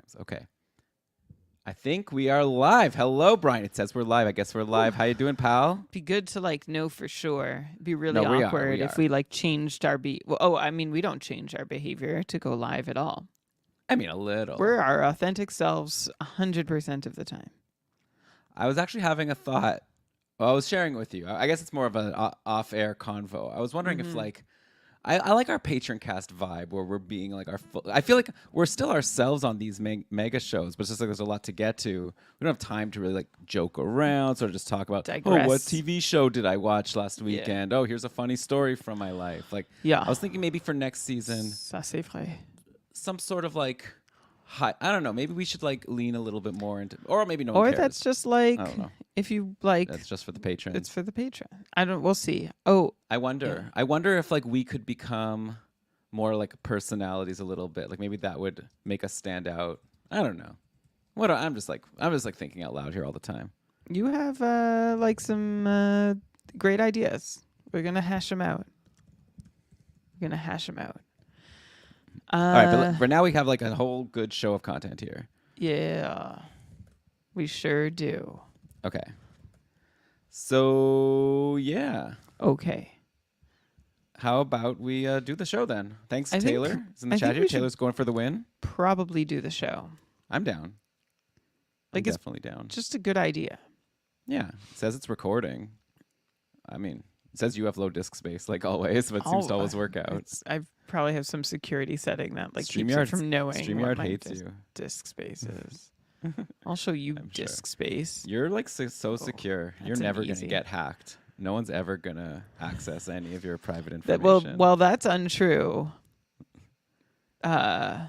times. Okay. I think we are live. Hello, Brian. It says we're live. I guess we're live. How you doing, pal? Be good to know for sure. It'd be really No, we are, awkward we if are. we changed our we don't change our behavior to go live at all. I mean, a little. We're our authentic selves 100% of the time. I was actually having a thought. Well, I was sharing it with you. I guess it's more of an off-air convo. I was wondering if I like our patron cast vibe where we're being like our full. I feel like we're still ourselves on these mega shows, but it's just like there's a lot to get to. We don't have time to really like joke around, sort of just talk about, Digress. oh, what TV show did I watch last weekend? Oh, here's a funny story from my life. Like, I was thinking maybe for next season, Ça c'est vrai. some sort of like, I don't know. Maybe we should like lean a little bit more into, or maybe no one Or cares. that's just like, I don't know. if you like, That's just for the patrons. it's for the patron. We'll see. Oh, I wonder. I wonder if like we could become more like personalities a little bit. Like maybe that would make us stand out. I don't know. I'm just like thinking out loud here all the time. you have some great ideas. We're going to hash them out. All right, but for now we have like a whole good show of content here. Yeah, we sure do. Okay. So yeah. Okay. How about we do the show then? Thanks, I Taylor. think- Is in the I chat think here. we should- Taylor's going for the win. Probably do the show. I'm down. Like, I'm it's definitely down. just a good idea. Yeah. It says it's recording. I mean, it says you have low disk space like always, but it seems to always work out. I probably have some security setting that keeps it StreamYard- from knowing StreamYard what my hates you. disk space is. I'll show you I'm sure. disk space. You're like so secure. You're that's never an going to easy. get hacked. No one's ever going to access any of your private That, information. well, that's untrue. Yeah.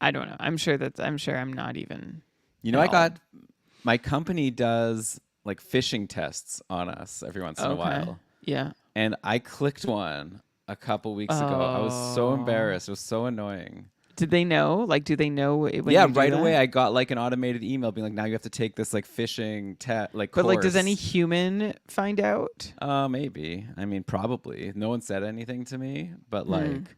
I don't know. I'm sure I'm not even. you know, I at all. got my company does like phishing tests on us every once in a Okay. while. Yeah. And I clicked one a couple weeks ago. I was so embarrassed. It was so annoying. Did they know? Do they know when Yeah, you do right that? away I got like an automated email being like, now you have to take this like phishing test But course. does any human find out? Maybe. I mean, probably. No one said anything to me, but like,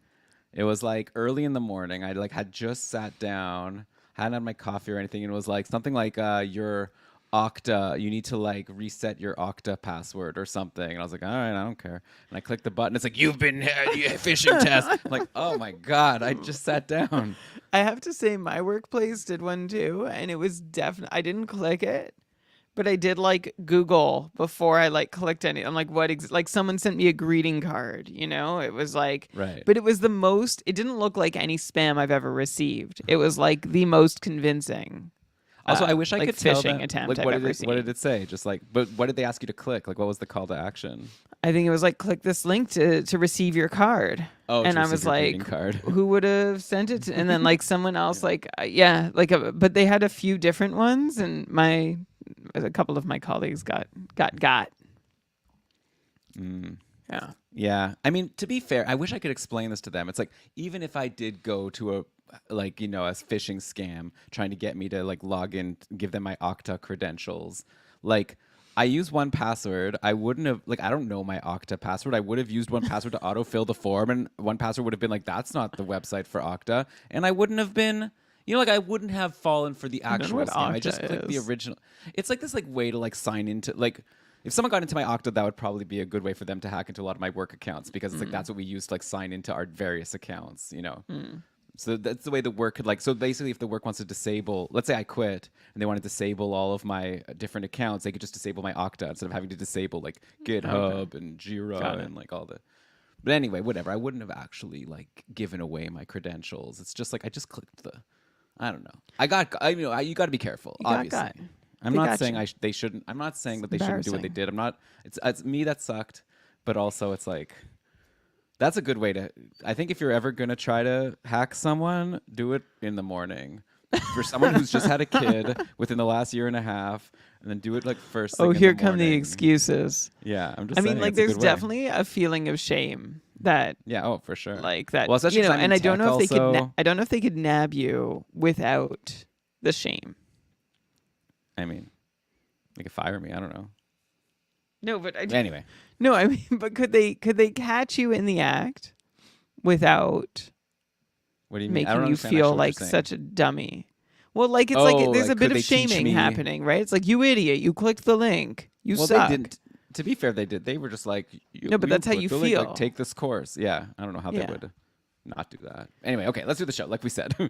it was like early in the morning. I like had just sat down, hadn't had my coffee or anything, and it was like something like your Okta. You need to like reset your Okta password or something. And I was like, all right, I don't care. And I clicked the button. It's like you've been phishing test. I'm like, oh my god, I just sat down. I have to say my workplace did one too, and it was definitely, I didn't click it, but I did Google before I clicked any. I'm like, what? Someone sent me a greeting card, It was like, Right. but it was the most, it didn't look like any spam I've ever received. It was the most convincing. Also, I wish I could tell phishing them, attempt like, I've what ever did seen. what did it say? Just like, but what did they ask you to click? Like, what was the call to action? I think it was click this link to receive your card. Oh, and to I receive was your like, greeting card. who would have sent it? And then someone else, but they had a few different ones, and a couple of my colleagues got. Yeah. Yeah. I mean, to be fair, I wish I could explain this to them. It's like, even if I did go to a phishing scam trying to get me to log in, give them my Okta credentials, I use 1Password. I wouldn't have, I don't know my Okta password. I would have used 1Password to autofill the form, and 1Password would have been like, that's not the website for Okta. And I wouldn't have been, I wouldn't have fallen for the actual what scam. I Okta just clicked the is. original. It's like this way to sign into, if someone got into my Okta, that would probably be a good way for them to hack into a lot of my work accounts, because it's that's what we use to sign into our various accounts, So that's the way the work could so basically if the work wants to disable, let's say I quit and they want to disable all of my different accounts, they could just disable my Okta instead of having to disable GitHub and Jira and all the. But anyway, whatever. I wouldn't have actually given away my credentials. It's just I just clicked the. I don't know. You got to be careful. Obviously, got. I'm They not got saying you. they shouldn't. I'm not saying that It's they shouldn't do what they embarrassing. did. I'm not. It's me that sucked, but also it's that's a good way to. I think if you're ever gonna try to hack someone, do it in the morning. For someone who's just had a kid within the last year and a half, and then do it first thing Oh, in here the come the morning. excuses. Yeah, I'm just. I mean, saying it's a there's good way. definitely a feeling of shame that Yeah. Oh, for sure. that. Well, especially 'cause I'm in and I don't tech know if they could. also. I don't know if they could nab you without the shame. I mean, they could fire me. I don't know. No, but Anyway. no, I mean, but could they catch you in the act without What do you mean? I don't making you understand feel actually what you're like saying. such a dummy. Well, like it's Oh, like there's like, a bit could of they teach shaming me? happening, right? It's like, you idiot, you clicked the link, you Well, suck. they didn't. To be fair, they did. They were just like, No, but you that's how click you the link, like feel. take this course. Yeah, I don't know how they Yeah. would not do that. Anyway, okay, let's do the show. Like we said, there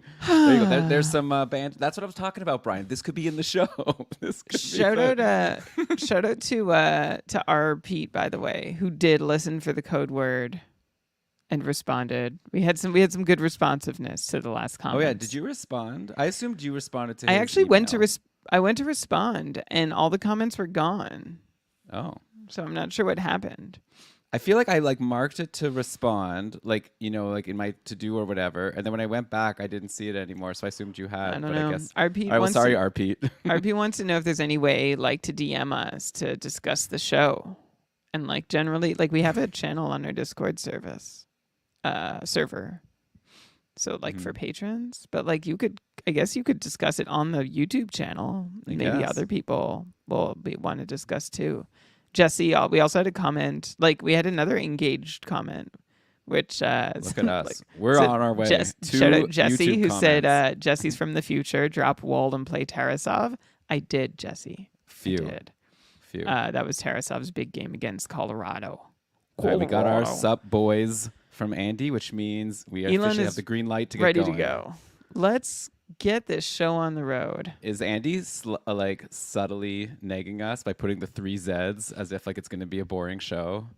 you go. There's some band. That's what I was talking about, Brian. This could be in the show. This could Shout be fun. out, shout out to our Pete, by the way, who did listen for the code word and responded. We had some good responsiveness to the last Oh comments. yeah, did you respond? I assumed you responded to. I his actually went to email. I went to respond, and all the comments were gone. Oh. So I'm not sure what happened. I feel like I like marked it to respond, like like in my to do or whatever, and then when I went back, I didn't see it anymore, so I assumed you had. I don't but know. I guess. RP All right, well, wants sorry, to, RP. RP wants to know if there's any way like to DM us to discuss the show, and like generally like we have a channel on our Discord server, so like for patrons, but like I guess you could discuss it on the YouTube channel. I Maybe guess. other people will want to discuss too. Jesse, we also had a comment. Like we had another engaged comment, which Look at us. like, We're said on our way. shout out Jesse, YouTube who said comments. Jesse's from the future. Drop Wold and play Tarasov. I did, Jesse. Few. I did. Few. That was Tarasov's big game against Colorado. All right, we got our Colorado. sup boys from Andy, which means we Elon officially is have the green light to get Ready going. to go. Let's get this show on the road. Is Andy like subtly negging us by putting the 3 Zs as if like it's going to be a boring show?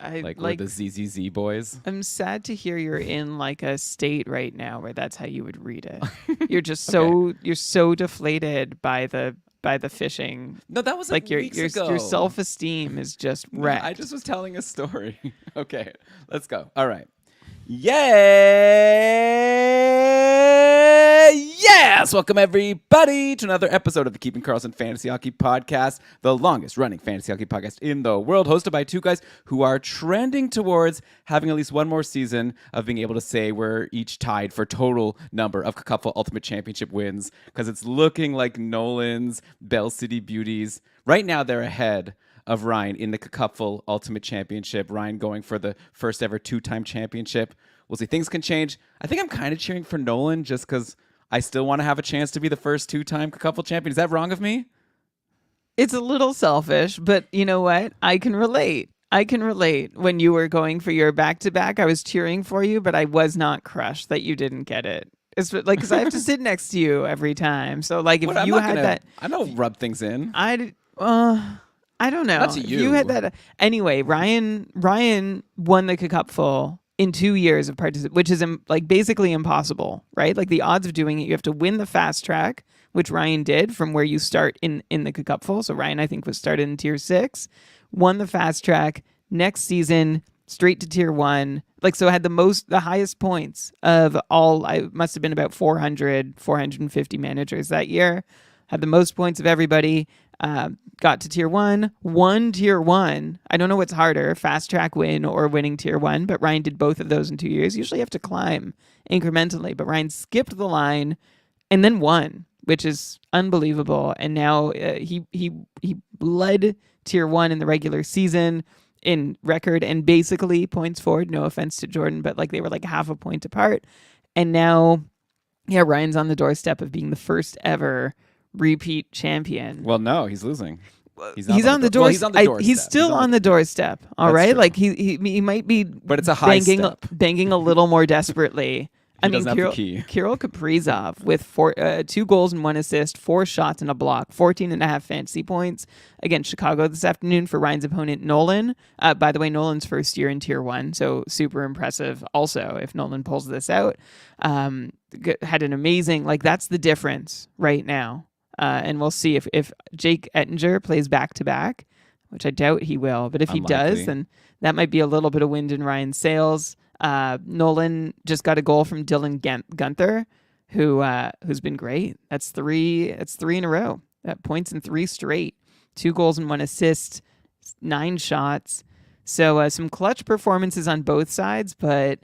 Like we're the ZZZ boys. I'm sad to hear you're in like a state right now where that's how you would read it. You're just so you're so deflated by the fishing. No, that was Like your weeks ago. your self-esteem is just No, wrecked. I just was telling a story. Okay, let's go. All right. Yay! Yes! Welcome, everybody, to another episode of the Keeping Karlsson Fantasy Hockey Podcast, the longest-running fantasy hockey podcast in the world, hosted by two guys who are trending towards having at least one more season of being able to say we're each tied for total number of Cupful Ultimate Championship wins, because it's looking like Nolan's Bell City Beauties. Right now, they're ahead of Ryan in the Cupful Ultimate Championship. Ryan going for the first ever 2-time championship. We'll see. Things can change. I think I'm kind of cheering for Nolan just because I still want to have a chance to be the first 2-time Cupful champion. Is that wrong of me? It's a little selfish, but you know what? I can relate. When you were going for your back-to-back, I was cheering for you, but I was not crushed that you didn't get it. It's like, because I have to sit next to you every time. So like if What, you had that, I don't rub things in. I don't know. Not to If you. had that anyway. Ryan won the Cupful in 2 years of participation, which is like basically impossible, right? Like the odds of doing it, you have to win the fast track, which Ryan did from where you start in the Cupful. So Ryan, I think, was started in tier 6, won the fast track next season, straight to tier 1. Like, so had the highest points of all. I must have been about 450 managers that year. Had the most points of everybody. Got to tier 1, won tier 1. I don't know what's harder, fast track win or winning tier 1, but Ryan did both of those in 2 years. Usually you have to climb incrementally, but Ryan skipped the line and then won, which is unbelievable. And now he led tier 1 in the regular season in record and basically points forward. No offense to Jordan, but like they were like half a point apart. And now, yeah, Ryan's on the doorstep of being the first ever repeat champion. Well, no, he's losing. He's on the doorstep. Well, he's on the doorstep. He's still on the doorstep. All That's right, true. like he might be, But it's a high step. banging a little more desperately. I mean, doesn't have the key. Kirill Kaprizov with 2 goals and 1 assist, 4 shots and a block, 14.5 fantasy points against Chicago this afternoon for Ryan's opponent, Nolan. By the way, Nolan's first year in tier 1, so super impressive also if Nolan pulls this out. Had an amazing, like that's the difference right now. And we'll see if Jake Ettinger plays back-to-back, which I doubt he will. But if he Unlikely. does, then that might be a little bit of wind in Ryan's sails. Nolan just got a goal from Dylan Gunther, who's been great. That's 3 in a row. Points in 3 straight. 2 goals and 1 assist, 9 shots. So some clutch performances on both sides, but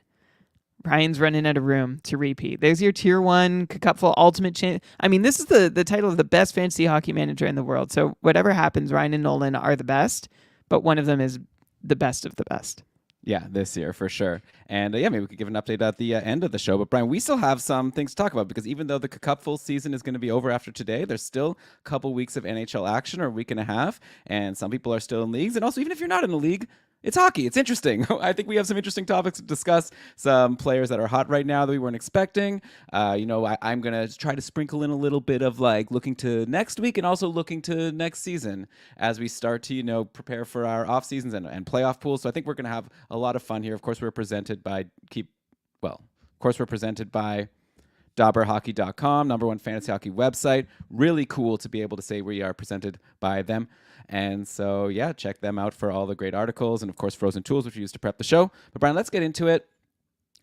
Ryan's running out of room to repeat. There's your tier 1 Cupful Ultimate Champ. I mean, this is the title of the best fantasy hockey manager in the world. So whatever happens, Ryan and Nolan are the best, but one of them is the best of the best. Yeah, this year for sure. And yeah, maybe we could give an update at the end of the show. But Brian, we still have some things to talk about because even though the Cupful season is going to be over after today, there's still a couple weeks of NHL action or a week and a half. And some people are still in leagues. And also, even if you're not in a league, it's hockey. It's interesting. I think we have some interesting topics to discuss. Some players that are hot right now that we weren't expecting. I'm going to try to sprinkle in a little bit of like looking to next week and also looking to next season as we start to, prepare for our off seasons and playoff pools. So I think we're going to have a lot of fun here. Of course, we're presented by DobberHockey.com, number one fantasy hockey website. Really cool to be able to say we are presented by them. And so, yeah, check them out for all the great articles and, of course, frozen tools, which we use to prep the show. But, Brian, let's get into it.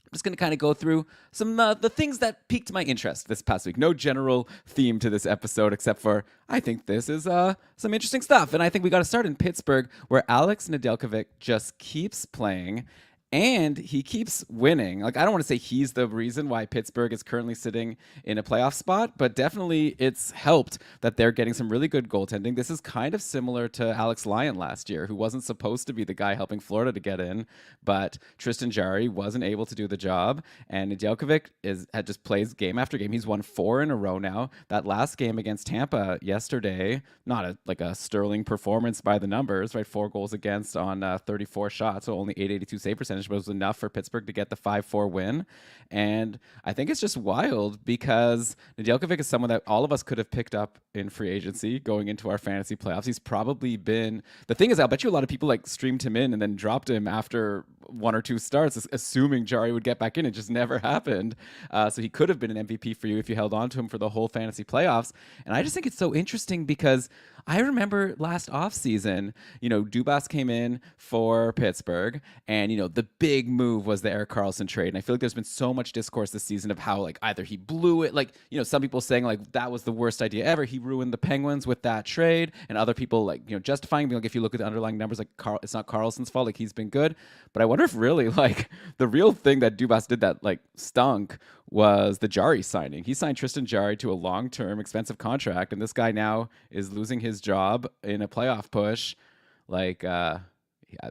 I'm just going to kind of go through some the things that piqued my interest this past week. No general theme to this episode except for I think this is some interesting stuff. And I think we got to start in Pittsburgh where Alex Nedeljkovic just keeps playing and he keeps winning. Like, I don't want to say he's the reason why Pittsburgh is currently sitting in a playoff spot, but definitely it's helped that they're getting some really good goaltending. This is kind of similar to Alex Lyon last year, who wasn't supposed to be the guy helping Florida to get in, but Tristan Jarry wasn't able to do the job, and Nedeljkovic had just plays game after game. He's won 4 in a row now. That last game against Tampa yesterday, not a sterling performance by the numbers, right? 4 goals against on 34 shots, so only 882 save percentage, but was enough for Pittsburgh to get the 5-4 win. And I think it's just wild because Nedeljkovic is someone that all of us could have picked up in free agency going into our fantasy playoffs. He's probably been, the thing is, I'll bet you a lot of people like streamed him in and then dropped him after 1 or 2 starts, assuming Jarry would get back in. It just never happened. So he could have been an MVP for you if you held on to him for the whole fantasy playoffs. And I just think it's so interesting because I remember last offseason, Dubas came in for Pittsburgh, and, the big move was the Erik Karlsson trade. And I feel like there's been so much discourse this season of how, like, either he blew it, like, some people saying, like, that was the worst idea ever. He ruined the Penguins with that trade. And other people, like, justifying, like, if you look at the underlying numbers, like, it's not Karlsson's fault. Like, he's been good. But I wonder if really, like, the real thing that Dubas did that, like, stunk was the Jarry signing. He signed Tristan Jarry to a long-term, expensive contract, and this guy now is losing his job in a playoff push. Like,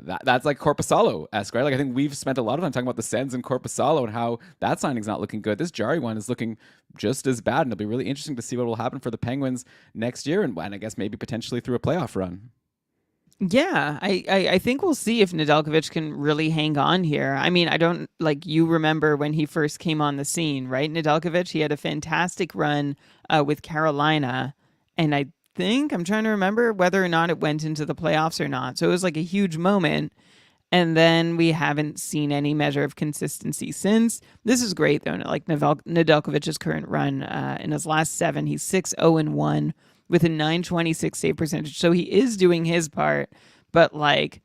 that's like Korpisalo-esque, right? Like, I think we've spent a lot of time talking about the Sens and Korpisalo and how that signing's not looking good. This Jarry one is looking just as bad, and it'll be really interesting to see what will happen for the Penguins next year, and I guess maybe potentially through a playoff run. Yeah, I think we'll see if Nedeljkovic can really hang on here. I mean, I don't, like, you remember when he first came on the scene, right? Nedeljkovic, he had a fantastic run with Carolina, and I'm trying to remember whether or not it went into the playoffs or not. So it was like a huge moment, and then we haven't seen any measure of consistency since. This is great, though. Like, Nedeljkovic's current run, in his last 7, he's 6-0-1. With a .926 save percentage. So he is doing his part, but like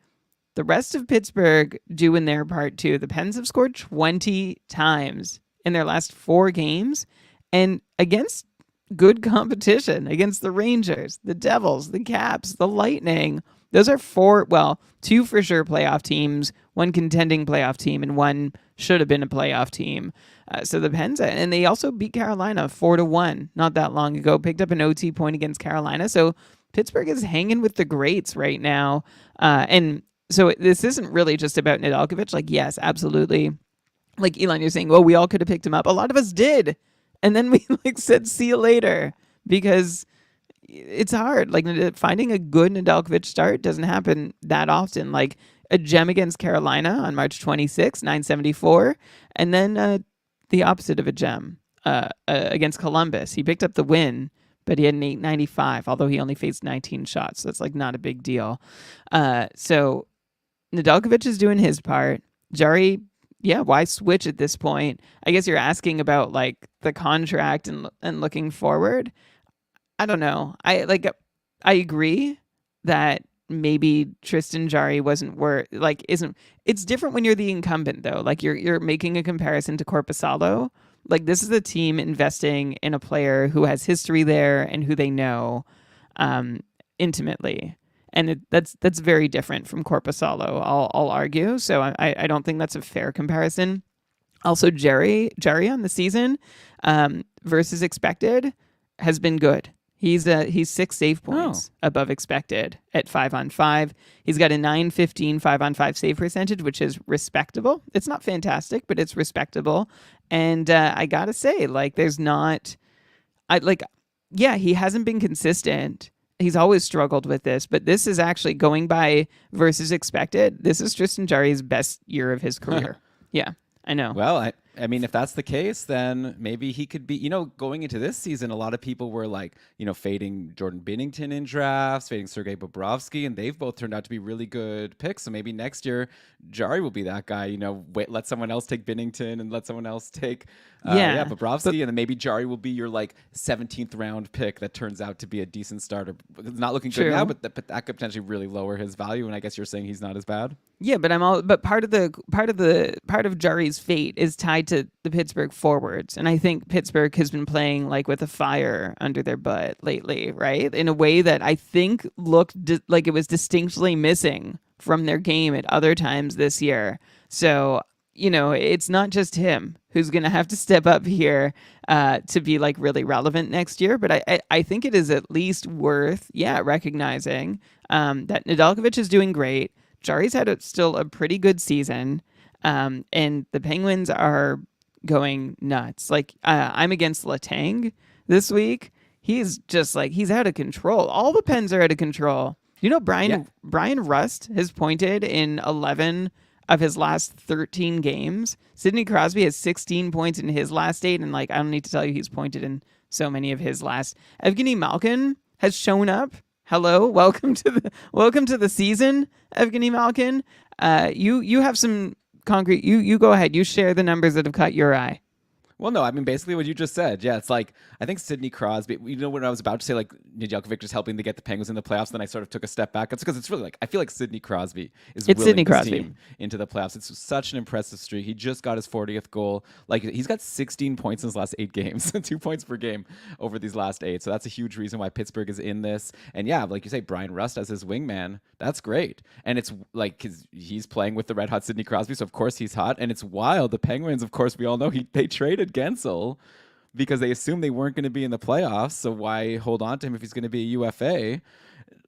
the rest of Pittsburgh doing their part too. The Pens have scored 20 times in their last 4 games and against good competition, against the Rangers, the Devils, the Caps, the Lightning. Those are 2 for sure playoff teams, 1 contending playoff team, and 1 should have been a playoff team. So the Pens, and they also beat Carolina 4-1 not that long ago, picked up an OT point against Carolina. So Pittsburgh is hanging with the greats right now. And so this isn't really just about Nedeljkovic. Like, yes, absolutely. Like, Elon, you're saying, well, we all could have picked him up. A lot of us did. And then we said, see you later, because it's hard. Like, finding a good Nedeljkovic start doesn't happen that often. Like, a gem against Carolina on March 26, 974, and then the opposite of a gem against Columbus. He picked up the win, but he had an 895, although he only faced 19 shots. So that's like not a big deal. So Nedeljkovic is doing his part. Jarry, yeah, why switch at this point? I guess you're asking about like the contract and looking forward. I don't know. I agree that maybe Tristan Jarry it's different when you're the incumbent though. Like you're making a comparison to Korpisalo. Like, this is a team investing in a player who has history there and who they know intimately. And that's very different from Korpisalo, I'll argue. So I don't think that's a fair comparison. Also, Jarry on the season versus expected has been good. He's 6 save points above expected at 5-on-5. He's got a 915 5-on-5 save percentage, which is respectable. It's not fantastic, but it's respectable. And I gotta say, like, he hasn't been consistent. He's always struggled with this, but this is actually going by versus expected. This is Tristan Jarry's best year of his career. Yeah, I know. Well, I mean, if that's the case, then maybe he could be, going into this season, a lot of people were like, fading Jordan Binnington in drafts, fading Sergei Bobrovsky, and they've both turned out to be really good picks. So maybe next year, Jarry will be that guy, let someone else take Binnington and let someone else take Bobrovsky, and then maybe Jarry will be your like 17th round pick that turns out to be a decent starter. It's not looking good now, but that could potentially really lower his value. And I guess you're saying he's not as bad. Yeah, but part of Jarry's fate is tied to the Pittsburgh forwards, and I think Pittsburgh has been playing like with a fire under their butt lately, right? In a way that I think looked like it was distinctly missing from their game at other times this year. So it's not just him who's going to have to step up here to be like really relevant next year. But I think it is at least worth recognizing that Nedeljkovic is doing great. Jarry's had still a pretty good season, and the Penguins are going nuts. Like, I'm against Letang this week. He's just like, he's out of control. All the Pens are out of control. Brian Rust has pointed in 11 of his last 13 games. Sidney Crosby has 16 points in his last 8, and like, I don't need to tell you he's pointed in so many of his last. Evgeny Malkin has shown up. Hello, welcome to the season, Evgeny Malkin. You have some concrete. You go ahead. You share the numbers that have caught your eye. Well, no, I mean, basically what you just said. Yeah, it's like, I think Sidney Crosby, when I was about to say, like, Nedeljkovic just helping to get the Penguins in the playoffs, then I sort of took a step back. It's because it's really like, I feel like Sidney Crosby is willing this team into the playoffs. It's such an impressive streak. He just got his 40th goal. Like, he's got 16 points in his last 8 games, 2 points per game over these last 8. So that's a huge reason why Pittsburgh is in this. And yeah, like you say, Brian Rust as his wingman, that's great. And it's like, he's playing with the red hot Sidney Crosby, so of course he's hot. And it's wild. The Penguins, of course, we all know they traded Gensel because they assumed they weren't going to be in the playoffs. So why hold on to him if he's going to be a UFA?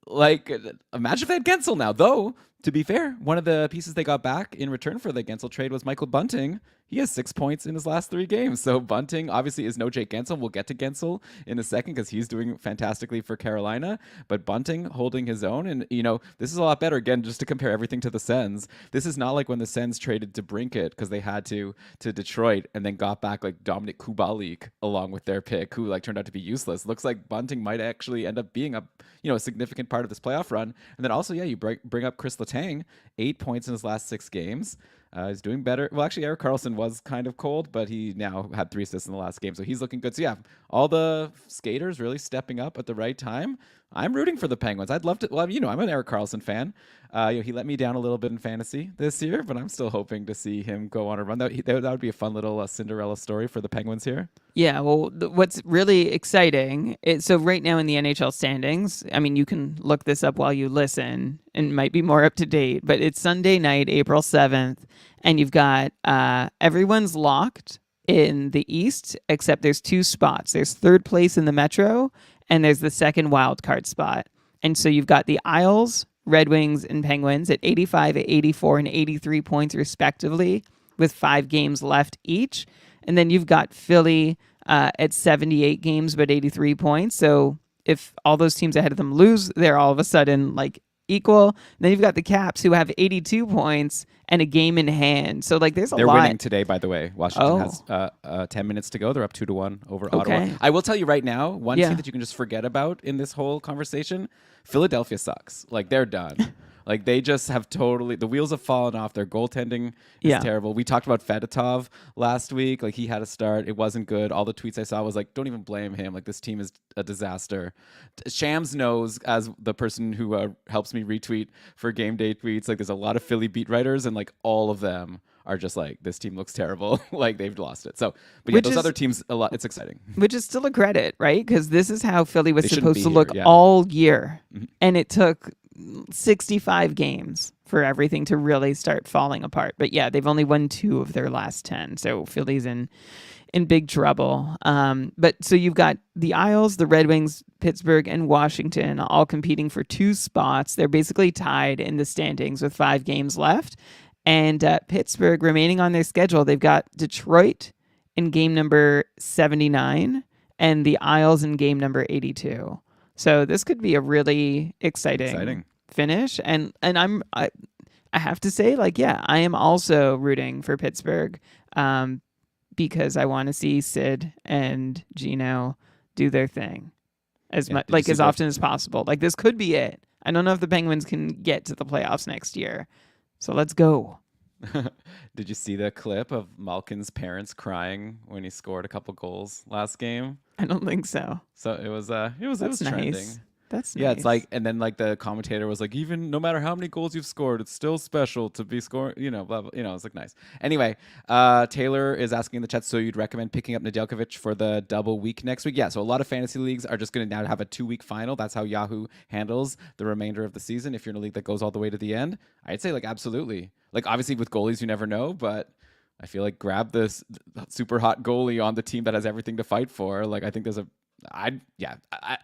Like, imagine if they had Gensel now. Though, to be fair, one of the pieces they got back in return for the Gensel trade was Michael Bunting. He has 6 points in his last 3 games. So Bunting obviously is no Jake Gensel. We'll get to Gensel in a second because he's doing fantastically for Carolina. But Bunting holding his own. And, this is a lot better. Again, just to compare everything to the Sens. This is not like when the Sens traded DeBrincat because they had to Detroit and then got back like Dominic Kubalik along with their pick who like turned out to be useless. Looks like Bunting might actually end up being a significant part of this playoff run. And then also, you bring up Chris Letang, 8 points in his last 6 games. He's doing better. Well, actually, Erik Karlsson was kind of cold, but he now had 3 assists in the last game, so he's looking good. So yeah, all the skaters really stepping up at the right time. I'm rooting for the Penguins. I'd love to. Well, I'm an Erik Karlsson fan. He let me down a little bit in fantasy this year, but I'm still hoping to see him go on a run. That would be a fun little Cinderella story for the Penguins here. Yeah. Well, what's really exciting is so right now in the NHL standings. I mean, you can look this up while you listen, and might be more up to date. But it's Sunday night, April 7th, and you've got everyone's locked in the East except there's 2 spots. There's 3rd place in the Metro, and there's the 2nd wild card spot. And so you've got the Isles, Red Wings, and Penguins at 85, at 84, and 83 points respectively, with 5 games left each. And then you've got Philly at 78 games but 83 points. So if all those teams ahead of them lose, they're all of a sudden like equal. And then you've got the Caps who have 82 points and a game in hand. So like there's a lot. They're winning today, by the way. Washington has 10 minutes to go. They're up 2-1 over Ottawa. I will tell you right now, one team that you can just forget about in this whole conversation, Philadelphia sucks. Like they're done. Like they just have totally, the wheels have fallen off. Their goaltending is terrible. We talked about Fedotov last week. Like he had a start. It wasn't good. All the tweets I saw was like, don't even blame him. Like this team is a disaster. Shams knows, as the person who helps me retweet for game day tweets, like there's a lot of Philly beat writers and like all of them are just like, this team looks terrible. Like they've lost it. So, but yeah, those other teams, a lot. It's exciting. Which is still a credit, right? Because this is how Philly was supposed to look all year. Mm-hmm. And it took 65 games for everything to really start falling apart. But yeah, they've only won 2 of their last 10. So Philly's in in big trouble. But so you've got the Isles, the Red Wings, Pittsburgh, and Washington all competing for 2 spots. They're basically tied in the standings with 5 games left. And Pittsburgh remaining on their schedule, they've got Detroit in game number 79 and the Isles in game number 82. So this could be a really exciting finish. And I have to say, like, yeah, I am also rooting for Pittsburgh because I want to see Sid and Gino do their thing as often as possible. Like, this could be it. I don't know if the Penguins can get to the playoffs next year. So let's go. Did you see the clip of Malkin's parents crying when he scored a couple goals last game? I don't think so. So it was trending. Nice. That's yeah, nice. it's like, and then like the commentator was like, even no matter how many goals you've scored, it's still special to be scoring, blah, blah, it's like nice. Anyway, Taylor is asking in the chat, so you'd recommend picking up Nedeljkovic for the double week next week? Yeah, so a lot of fantasy leagues are just going to now have a 2-week final. That's how Yahoo handles the remainder of the season. If you're in a league that goes all the way to the end, I'd say like absolutely. Like obviously with goalies, you never know, but I feel like grab this super hot goalie on the team that has everything to fight for. Like I think there's I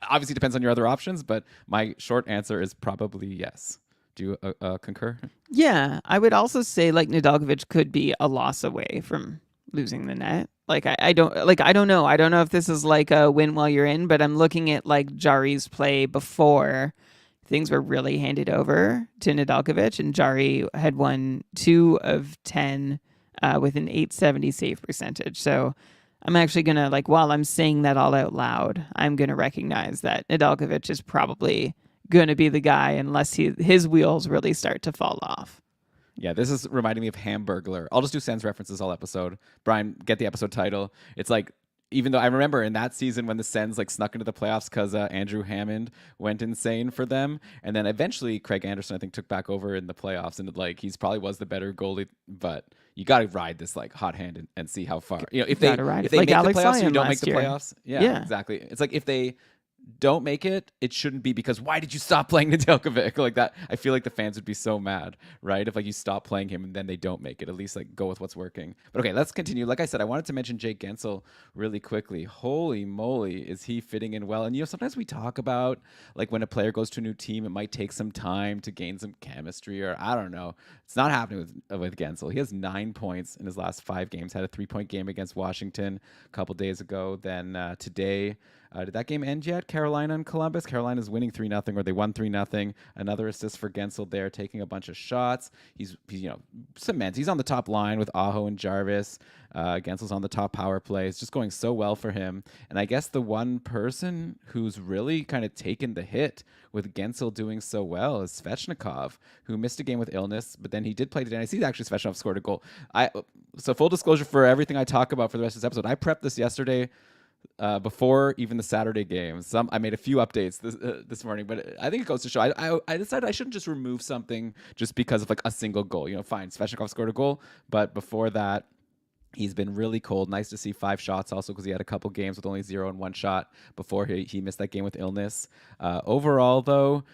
obviously depends on your other options, but my short answer is probably yes. Do you concur? Yeah, I would also say like Nedeljkovic could be a loss away from losing the net. Like I don't know. I don't know if this is like a win while you're in, but I'm looking at like Jari's play before things were really handed over to Nedeljkovic, and Jari had won 2 of 10 with an .870 save percentage. So I'm actually going to, like, while I'm saying that all out loud, I'm going to recognize that Nedeljkovic is probably going to be the guy unless his wheels really start to fall off. Yeah, this is reminding me of Hamburglar. I'll just do Sens references all episode. Brian, get the episode title. It's like, even though I remember in that season when the Sens like snuck into the playoffs because Andrew Hammond went insane for them, and then eventually Craig Anderson I think took back over in the playoffs, and like he's probably was the better goalie, but you got to ride this like hot hand and see how far if they like make Alex the playoffs, Lyon you don't make the year. playoffs. Yeah, exactly. It's like if they don't make it, it shouldn't be because why did you stop playing Nedeljkovic like that? I feel like the fans would be so mad, right? If like you stop playing him and then they don't make it, at least like go with what's working. But okay, let's continue. Like I said, I wanted to mention Jake Gensel really quickly. Holy moly, is he fitting in well? And sometimes we talk about like when a player goes to a new team, it might take some time to gain some chemistry, or I don't know. It's not happening with Gensel. He has 9 points in his last 5 games. Had a 3-point game against Washington a couple days ago. Then today. Did that game end yet? Carolina and Columbus. Carolina's winning 3-0, or they won 3-0. Another assist for Gensel there, taking a bunch of shots. He's cement. He's on the top line with Aho and Jarvis. Gensel's on the top power play. It's just going so well for him. And I guess the one person who's really kind of taken the hit with Gensel doing so well is Svechnikov, who missed a game with illness, but then he did play today. I see actually Svechnikov scored a goal. So full disclosure for everything I talk about for the rest of this episode, I prepped this yesterday. Before even the Saturday games, I made a few updates this morning, but I think it goes to show I decided I shouldn't just remove something just because of like a single goal. Fine, Svechnikov scored a goal, but before that, he's been really cold. Nice to see 5 shots also because he had a couple games with only 0 and 1 shot before he missed that game with illness. Overall, though,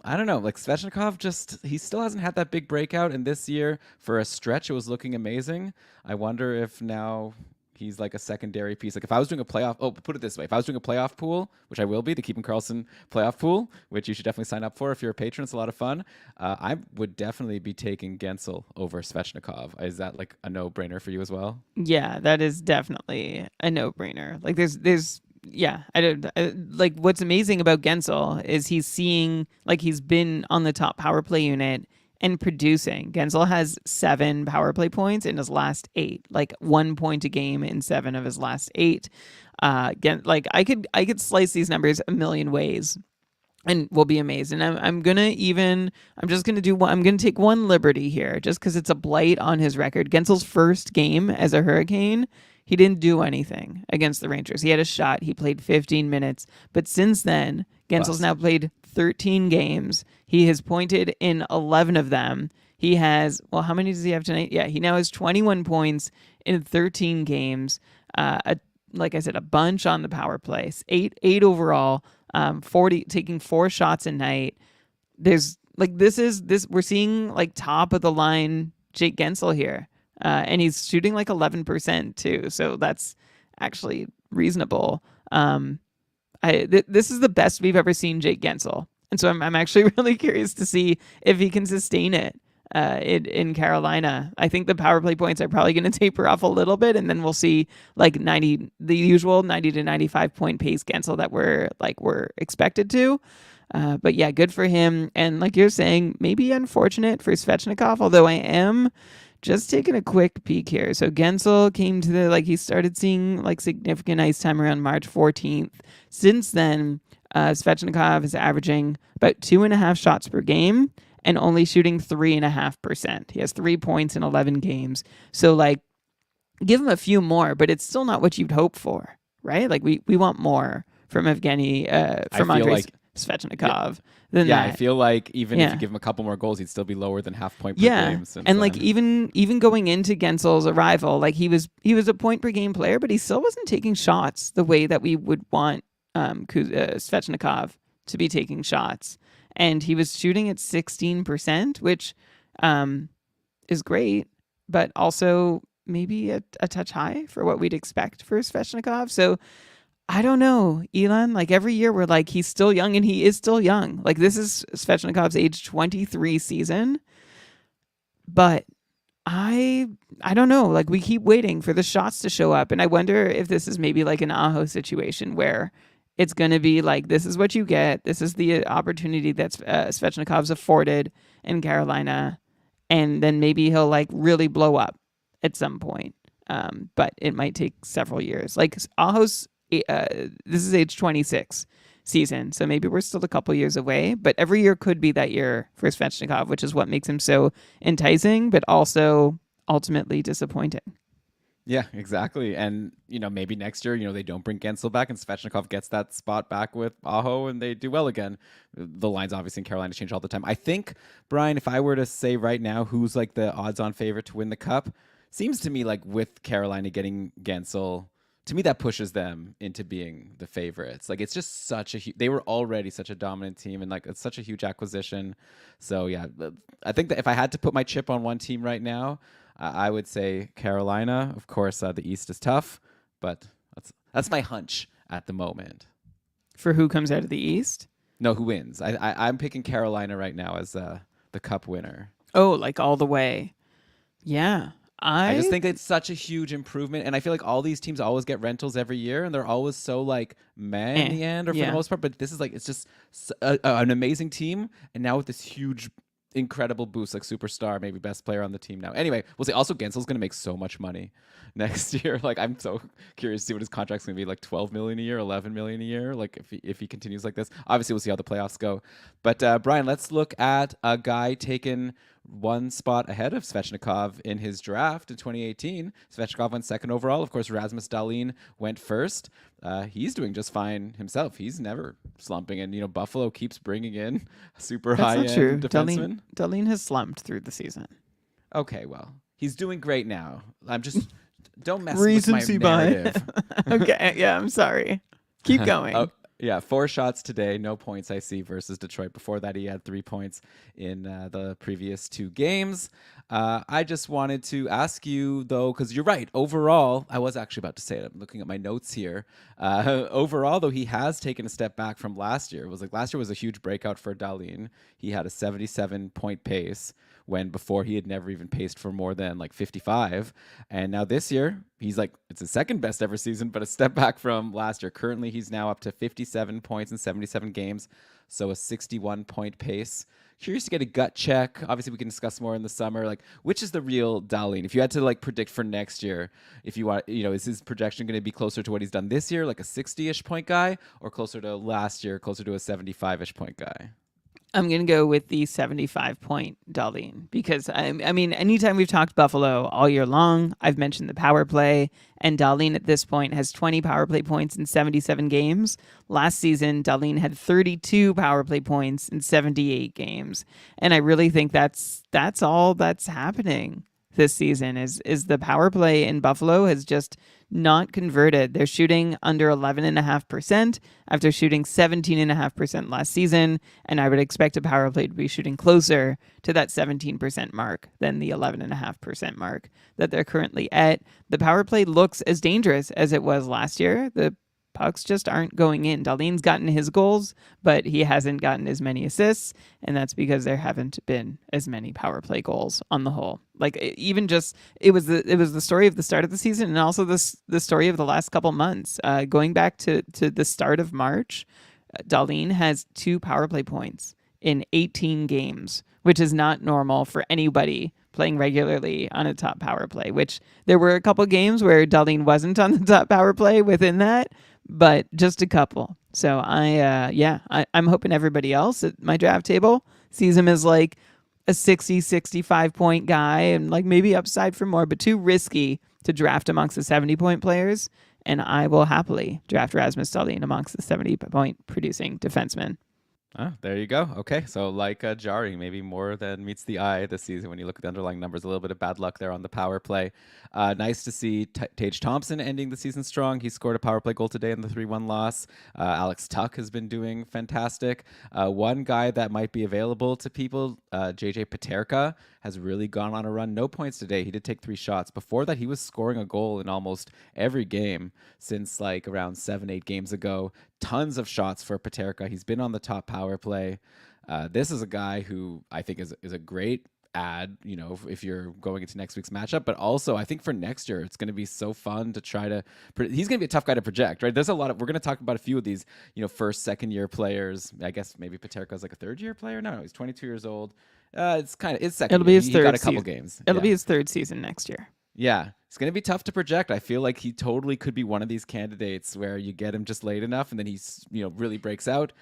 I don't know. Like Svechnikov, he still hasn't had that big breakout, and this year for a stretch, it was looking amazing. I wonder if now he's like a secondary piece. Like if I was doing a put it this way. If I was doing a playoff pool, which I will be, the Keeping Karlsson playoff pool, which you should definitely sign up for if you're a patron. It's a lot of fun. I would definitely be taking Gensel over Svechnikov. Is that like a no-brainer for you as well? Yeah, that is definitely a no-brainer. Like like what's amazing about Gensel is he's seeing like he's been on the top power play unit and producing. Gensel has 7 power play points in his last 8, like 1 point a game in 7 of his last 8. Like I could slice these numbers a million ways, and we'll be amazed. And I'm gonna take one liberty here, just because it's a blight on his record. Gensel's first game as a Hurricane, he didn't do anything against the Rangers. He had a shot. He played 15 minutes, but since then, Gensel's now played 13 games. He has pointed in 11 of them. He has, how many does he have tonight? Yeah, he now has 21 points in 13 games. Like I said, a bunch on the power play. 8 overall, 40, taking 4 shots a night. There's like, we're seeing like top of the line Jake Gensel here. And he's shooting like 11% too. So that's actually reasonable. This is the best we've ever seen Jake Gensel, and so I'm actually really curious to see if he can sustain it in Carolina. I think the power play points are probably going to taper off a little bit, and then we'll see like the usual 90 to 95 point pace Gensel that we're expected to. But yeah, good for him. And like you're saying, maybe unfortunate for Svechnikov, although I am just taking a quick peek here. So Gensel came to he started seeing like significant ice time around March 14th. Since then, Svechnikov is averaging about 2.5 shots per game and only shooting 3.5%. He has 3 points in 11 games. So like, give him a few more, but it's still not what you'd hope for, right? Like we want more from Evgeny, from Andrei Svechnikov than that. I feel like even if you give him a couple more goals, he'd still be lower than half point per game. And like even going into Gensel's arrival, like he was a point per game player, but he still wasn't taking shots the way that we would want Svechnikov to be taking shots. And he was shooting at 16%, which is great, but also maybe a touch high for what we'd expect for Svechnikov. So I don't know, Elon. Like every year we're like, he's still young, and he is still young. Like this is Svechnikov's age 23 season. But I don't know. Like we keep waiting for the shots to show up. And I wonder if this is maybe like an Aho situation where it's going to be like, this is what you get. This is the opportunity that's Svechnikov's afforded in Carolina. And then maybe he'll like really blow up at some point. But it might take several years. Like Aho's, this is age 26 season. So maybe we're still a couple years away. But every year could be that year for Svechnikov, which is what makes him so enticing, but also ultimately disappointing. Yeah, exactly. And, maybe next year, they don't bring Gensel back and Svechnikov gets that spot back with Aho and they do well again. The lines obviously in Carolina change all the time. I think, Brian, if I were to say right now who's like the odds-on favorite to win the Cup, seems to me like with Carolina getting Gensel, to me that pushes them into being the favorites. Like it's just such a they were already such a dominant team and like it's such a huge acquisition. So yeah, I think that if I had to put my chip on one team right now, I would say Carolina. Of course, the East is tough, but that's my hunch at the moment. For who comes out of the East? No, who wins? I'm picking Carolina right now as the Cup winner. Oh, like all the way. Yeah. I just think it's such a huge improvement, and I feel like all these teams always get rentals every year, and they're always so like meh in the end, or for the most part. But this is like it's just an amazing team, and now with this huge, incredible boost, like superstar, maybe best player on the team now. Anyway, we'll see. Also, Gensel's going to make so much money next year. Like I'm so curious to see what his contract's going to be. Like 12 million a year, 11 million a year. Like if he continues like this, obviously we'll see how the playoffs go. But Brian, let's look at a guy taken one spot ahead of Svechnikov in his draft in 2018. Svechnikov went second overall. Of course, Rasmus Dahlin went first. He's doing just fine himself. He's never slumping. And, Buffalo keeps bringing in super high-end defensemen. Dahlin has slumped through the season. Okay, well, he's doing great now. I'm just... don't mess with my narrative. Okay, yeah, I'm sorry. Keep going. Yeah, 4 shots today, no points I see versus Detroit. Before that, he had 3 points in the previous 2 games. I just wanted to ask you, though, because you're right. Overall, I was actually about to say it. I'm looking at my notes here. Overall, though, he has taken a step back from last year. It was like last year was a huge breakout for Dahlin. He had a 77-point pace when before he had never even paced for more than like 55. And now this year, he's like, it's his second best ever season, but a step back from last year. Currently, he's now up to 57 points in 77 games, so a 61-point pace. Curious to get a gut check. Obviously, we can discuss more in the summer. Like, which is the real Dahlin? If you had to like predict for next year, if you want, is his projection going to be closer to what he's done this year, like a 60-ish point guy, or closer to last year, closer to a 75-ish point guy? I'm going to go with the 75-point Dahlin because, I mean, anytime we've talked Buffalo all year long, I've mentioned the power play, and Dahlin at this point has 20 power play points in 77 games. Last season, Dahlin had 32 power play points in 78 games, and I really think that's all that's happening this season is the power play in Buffalo has just not converted. They're shooting under 11.5% after shooting 17.5% last season. And I would expect a power play to be shooting closer to that 17% mark than the 11.5% mark that they're currently at. The power play looks as dangerous as it was last year. The pucks just aren't going in. Dahlin's gotten his goals, but he hasn't gotten as many assists, and that's because there haven't been as many power play goals on the whole. Like even just it was the story of the start of the season, and also the story of the last couple months. Going back to the start of March, Dahlin has 2 power play points in 18 games, which is not normal for anybody playing regularly on a top power play, which there were a couple games where Dahlin wasn't on the top power play within that, but just a couple. So I'm hoping everybody else at my draft table sees him as like a 60, 65 point guy and like maybe upside for more, but too risky to draft amongst the 70 point players. And I will happily draft Rasmus Dahlin amongst the 70 point producing defensemen. Ah, there you go. Okay, so like Jari, maybe more than meets the eye this season when you look at the underlying numbers. A little bit of bad luck there on the power play. Nice to see Tage Thompson ending the season strong. He scored a power play goal today in the 3-1 loss. Alex Tuck has been doing fantastic. One guy that might be available to people, JJ Paterka, has really gone on a run. No points today. He did take 3 shots. Before that, he was scoring a goal in almost every game since like around 7-8 games ago. Tons of shots for Paterka. He's been on the top power play. This is a guy who I think is a great add, you know, if you're going into next week's matchup. But also, I think for next year, it's going to be so fun to try to. He's going to be a tough guy to project, right? There's a lot of. We're going to talk about a few of these, you know, first, second year players. I guess maybe Paterka's like a 3rd year player. No, he's 22 years old. It's second. It'll be his he third got a couple season. games. It'll be his 3rd season next year. Yeah, it's going to be tough to project. I feel like he totally could be one of these candidates where you get him just late enough and then he's, you know, really breaks out.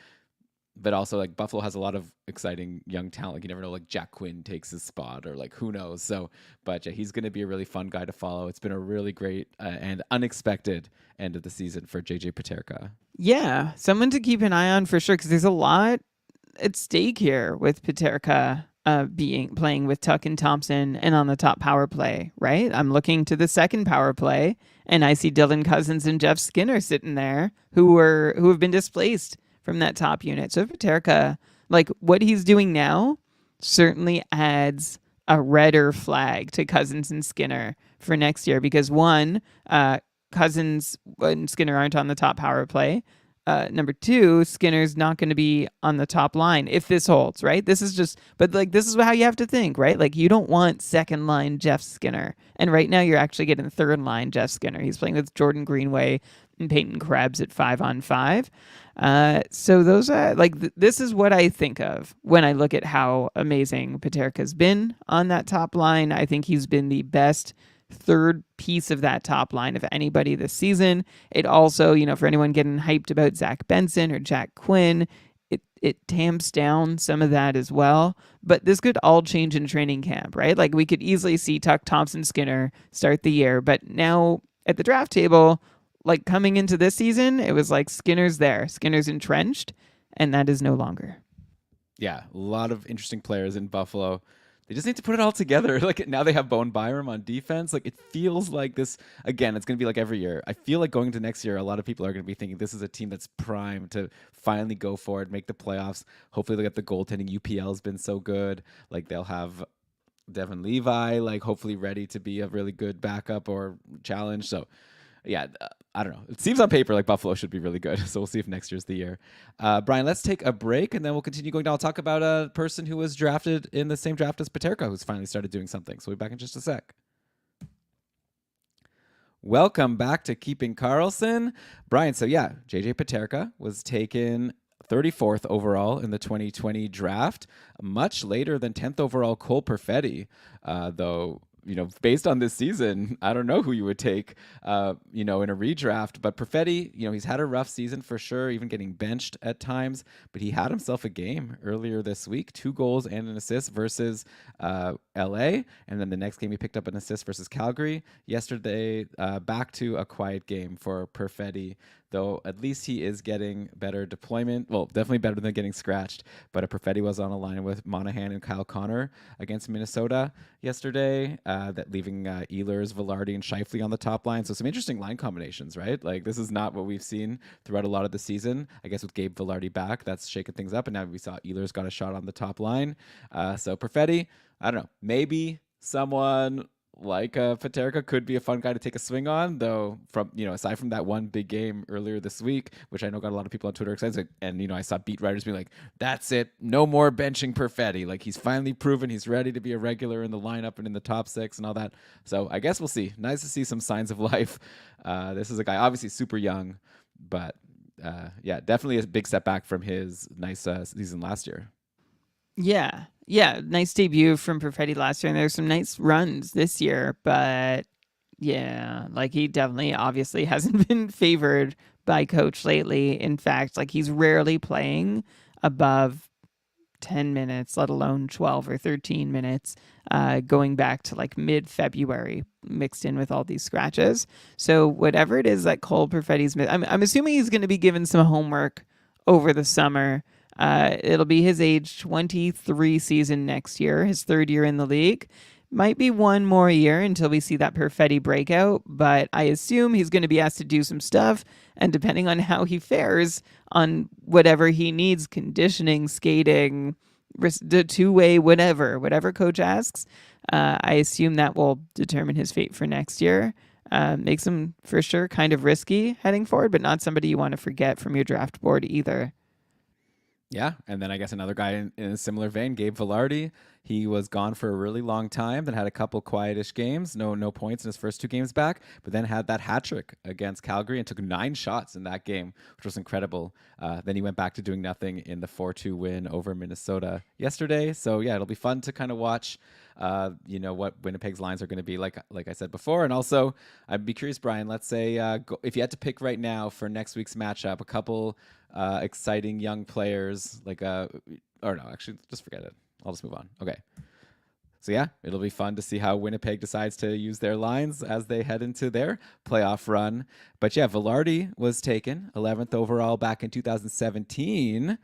But also, like, Buffalo has a lot of exciting young talent. Like, you never know, like, Jack Quinn takes his spot or, like, who knows. So, but yeah, he's going to be a really fun guy to follow. It's been a really great and unexpected end of the season for JJ Paterka. Yeah, someone to keep an eye on for sure, because there's a lot at stake here with Paterka playing with Tuck and Thompson and on the top power play, right? I'm looking to the second power play, and I see Dylan Cousins and Jeff Skinner sitting there who have been displaced from that top unit. So Paterka, like what he's doing now, certainly adds a redder flag to Cousins and Skinner for next year because one, Cousins and Skinner aren't on the top power play. Number 2, Skinner's not going to be on the top line if this holds, right? This is how you have to think, right? Like you don't want second line Jeff Skinner. And right now you're actually getting third line Jeff Skinner. He's playing with Jordan Greenway and Peyton Krebs at 5-on-5. So those are this is what I think of when I look at how amazing Paterka's been on that top line. I think he's been the best third piece of that top line of anybody this season. It also, you know, for anyone getting hyped about Zach Benson or Jack Quinn, it tamps down some of that as well. But this could all change in training camp, right? Like we could easily see Tuck, Thompson, Skinner start the year, but now at the draft table, like coming into this season, it was like Skinner's there, Skinner's entrenched, and that is no longer. Yeah, a lot of interesting players in Buffalo. They just need to put it all together. Like now they have Bowen Byram on defense. Like it feels like this again. It's going to be like every year. I feel like going into next year, a lot of people are going to be thinking this is a team that's primed to finally go for it, make the playoffs. Hopefully they'll get the goaltending. UPL has been so good. Like they'll have Devin Levi, like hopefully ready to be a really good backup or challenge. So yeah, I don't know. It seems on paper like Buffalo should be really good. So we'll see if next year's the year. Brian, let's take a break and then we'll continue going down. I'll talk about a person who was drafted in the same draft as Paterka, who's finally started doing something. So we'll be back in just a sec. Welcome back to Keeping Karlsson. Brian, so yeah, JJ Paterka was taken 34th overall in the 2020 draft, much later than 10th overall Cole Perfetti, though. You know, based on this season, I don't know who you would take, you know, in a redraft. But Perfetti, you know, he's had a rough season for sure, even getting benched at times. But he had himself a game earlier this week, 2 goals and an assist versus LA. And then the next game, he picked up an assist versus Calgary. Yesterday, back to a quiet game for Perfetti. though at least he is getting better deployment. Well, definitely better than getting scratched. But a Perfetti was on a line with Monahan and Kyle Connor against Minnesota yesterday, that leaving Ehlers, Velarde, and Scheifele on the top line. So some interesting line combinations, right? Like this is not what we've seen throughout a lot of the season. I guess with Gabe Velarde back, that's shaking things up. And now we saw Ehlers got a shot on the top line. So Perfetti, I don't know, maybe someone like Paterka could be a fun guy to take a swing on, though. From aside from that one big game earlier this week, which I know got a lot of people on Twitter excited, and I saw beat writers be like, "That's it, no more benching Perfetti. Like he's finally proven he's ready to be a regular in the lineup and in the top six and all that." So I guess we'll see. Nice to see some signs of life. This is a guy obviously super young, but yeah, definitely a big step back from his nice season last year. Yeah. Yeah. Nice debut from Perfetti last year. And there's some nice runs this year. But yeah, like he definitely obviously hasn't been favored by coach lately. In fact, like he's rarely playing above 10 minutes, let alone 12 or 13 minutes, going back to like mid-February, mixed in with all these scratches. So whatever it is that Cole Perfetti's I'm assuming he's going to be given some homework over the summer. It'll be his age 23 season next year, his third year in the league. Might be one more year until we see that Perfetti breakout, but I assume he's going to be asked to do some stuff, and depending on how he fares on whatever he needs, conditioning, skating, the two-way, whatever coach asks, I assume that will determine his fate for next year. Makes him, for sure, kind of risky heading forward, but not somebody you want to forget from your draft board either. Yeah, and then I guess another guy in a similar vein, Gabe Velarde. He was gone for a really long time, then had a couple quietish games, no points in his first two games back, but then had that hat trick against Calgary and took 9 shots in that game, which was incredible. Then he went back to doing nothing in the 4-2 win over Minnesota yesterday. So yeah, it'll be fun to kind of watch. What Winnipeg's lines are going to be like I said before. And also, I'd be curious, Brian, let's say if you had to pick right now for next week's matchup, a couple exciting young players or no, actually, just forget it. I'll just move on. Okay. So yeah, it'll be fun to see how Winnipeg decides to use their lines as they head into their playoff run. But yeah, Velarde was taken 11th overall back in 2017,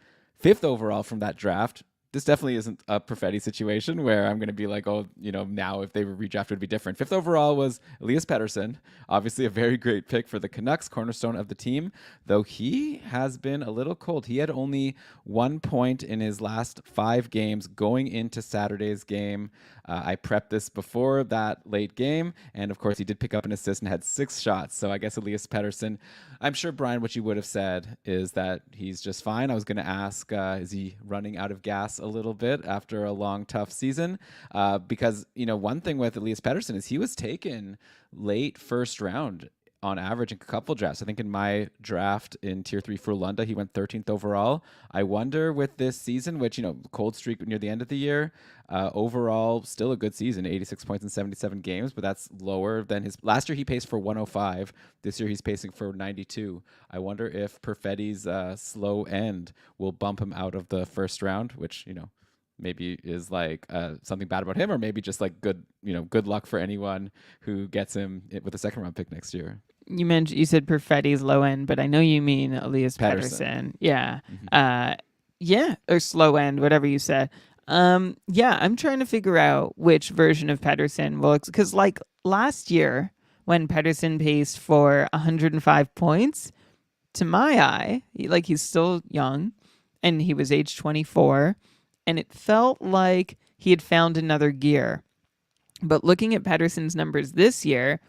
5th overall from that draft. This definitely isn't a Perfetti situation where I'm going to be like, oh, now if they were redrafted, it would be different. 5th overall was Elias Pettersson, obviously a very great pick for the Canucks, cornerstone of the team, though he has been a little cold. He had only 1 point in his last 5 games going into Saturday's game. I prepped this before that late game, and of course he did pick up an assist and had 6 shots. So I guess Elias Pettersson, I'm sure, Brian, what you would have said is that he's just fine. I was going to ask, is he running out of gas a little bit after a long, tough season? Because, one thing with Elias Pettersson is he was taken late first round on average in a couple drafts. I think in my draft in Tier 3 for Lunda, he went 13th overall. I wonder with this season, which, cold streak near the end of the year, overall, still a good season, 86 points in 77 games, but that's lower than his last year. He paced for 105. This year he's pacing for 92. I wonder if Perfetti's slow end will bump him out of the first round, which, maybe is like something bad about him, or maybe just like good luck for anyone who gets him with a second round pick next year. You said Perfetti's low end, but I know you mean Elias Pettersson. Yeah. Mm-hmm. Yeah, or slow end, whatever you said. Yeah, I'm trying to figure out which version of Pettersson will, because like last year when Pettersson paced for 105 points, to my eye, he's still young and he was age 24, and it felt like he had found another gear. But looking at Pettersson's numbers this year,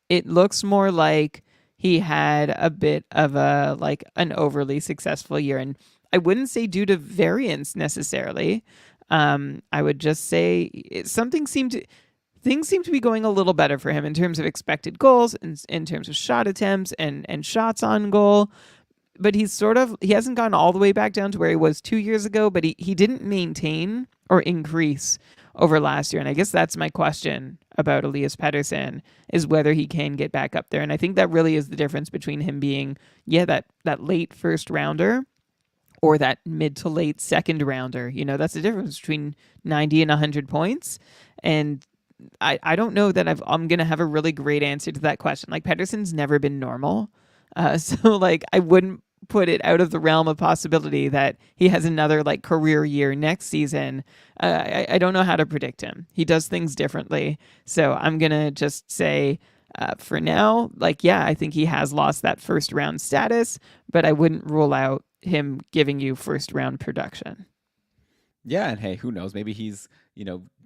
it looks more like he had a bit of an overly successful year. And I wouldn't say due to variance necessarily. I would just say things seem to be going a little better for him in terms of expected goals and in terms of shot attempts and shots on goal. But he hasn't gone all the way back down to where he was 2 years ago, but he didn't maintain or increase over last year. And I guess that's my question about Elias Pettersson, is whether he can get back up there. And I think that really is the difference between him being, that late first rounder or that mid to late second rounder. That's the difference between 90 and 100 points. And I don't know that I'm going to have a really great answer to that question. Like, Pettersson's never been normal. So like I wouldn't put it out of the realm of possibility that he has another like career year next season. I don't know how to predict him. He does things differently. So I'm going to just say for now, like, yeah, I think he has lost that first round status, but I wouldn't rule out him giving you first round production. Yeah, and hey, who knows? Maybe he's,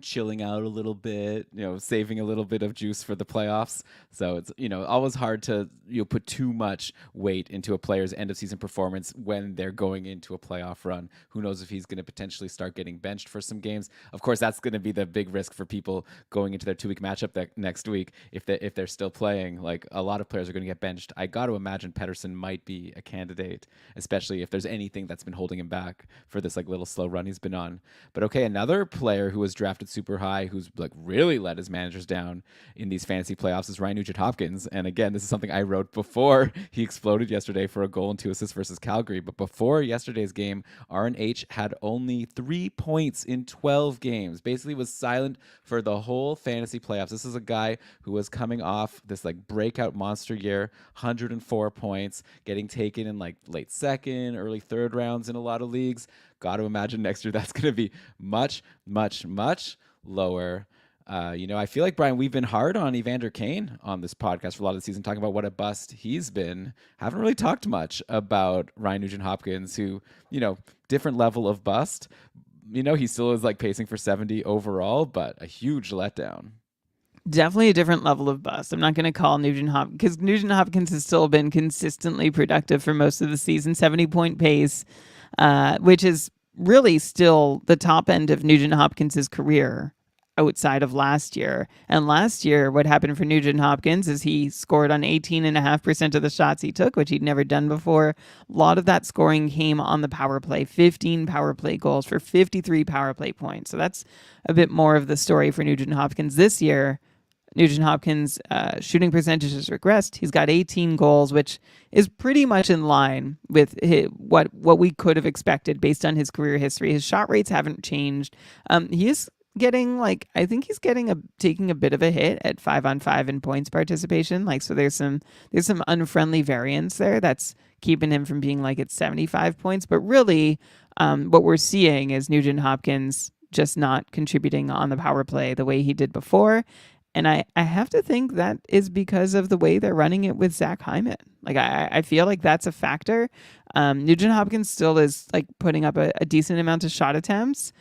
chilling out a little bit, saving a little bit of juice for the playoffs. So it's, always hard to, put too much weight into a player's end of season performance when they're going into a playoff run. Who knows if he's going to potentially start getting benched for some games? Of course, that's going to be the big risk for people going into their 2 week matchup next week. If they're still playing, like a lot of players are going to get benched. I got to imagine Pedersen might be a candidate, especially if there's anything that's been holding him back for this like little slow run he's been on. But okay, another player who was drafted super high, who's like really let his managers down in these fantasy playoffs, is Ryan Nugent-Hopkins. And again, this is something I wrote before he exploded yesterday for a goal and 2 assists versus Calgary. But before yesterday's game, RNH had only 3 points in 12 games. Basically, was silent for the whole fantasy playoffs. This is a guy who was coming off this like breakout monster year, 104 points, getting taken in like late second, early third rounds in a lot of leagues. Got to imagine next year that's going to be much, much, much lower. I feel like, Brian, we've been hard on Evander Kane on this podcast for a lot of the season, talking about what a bust he's been. Haven't really talked much about Ryan Nugent-Hopkins, who, different level of bust. He still is like pacing for 70 overall, but a huge letdown. Definitely a different level of bust. I'm not going to call Nugent Hopkins because Nugent Hopkins has still been consistently productive for most of the season, 70-point pace, which is really still the top end of Nugent Hopkins' career outside of last year. And last year, what happened for Nugent Hopkins is he scored on 18.5% of the shots he took, which he'd never done before. A lot of that scoring came on the power play, 15 power play goals for 53 power play points. So that's a bit more of the story for Nugent Hopkins this year. Nugent Hopkins' shooting percentage has regressed. He's got 18 goals, which is pretty much in line with what we could have expected based on his career history. His shot rates haven't changed. He is getting I think he's taking a bit of a hit at 5-on-5 in points participation. So there's some unfriendly variance there that's keeping him from being at 75 points. But really, what we're seeing is Nugent Hopkins just not contributing on the power play the way he did before. And I have to think that is because of the way they're running it with Zach Hyman. I feel like that's a factor. Nugent Hopkins still is putting up a decent amount of shot attempts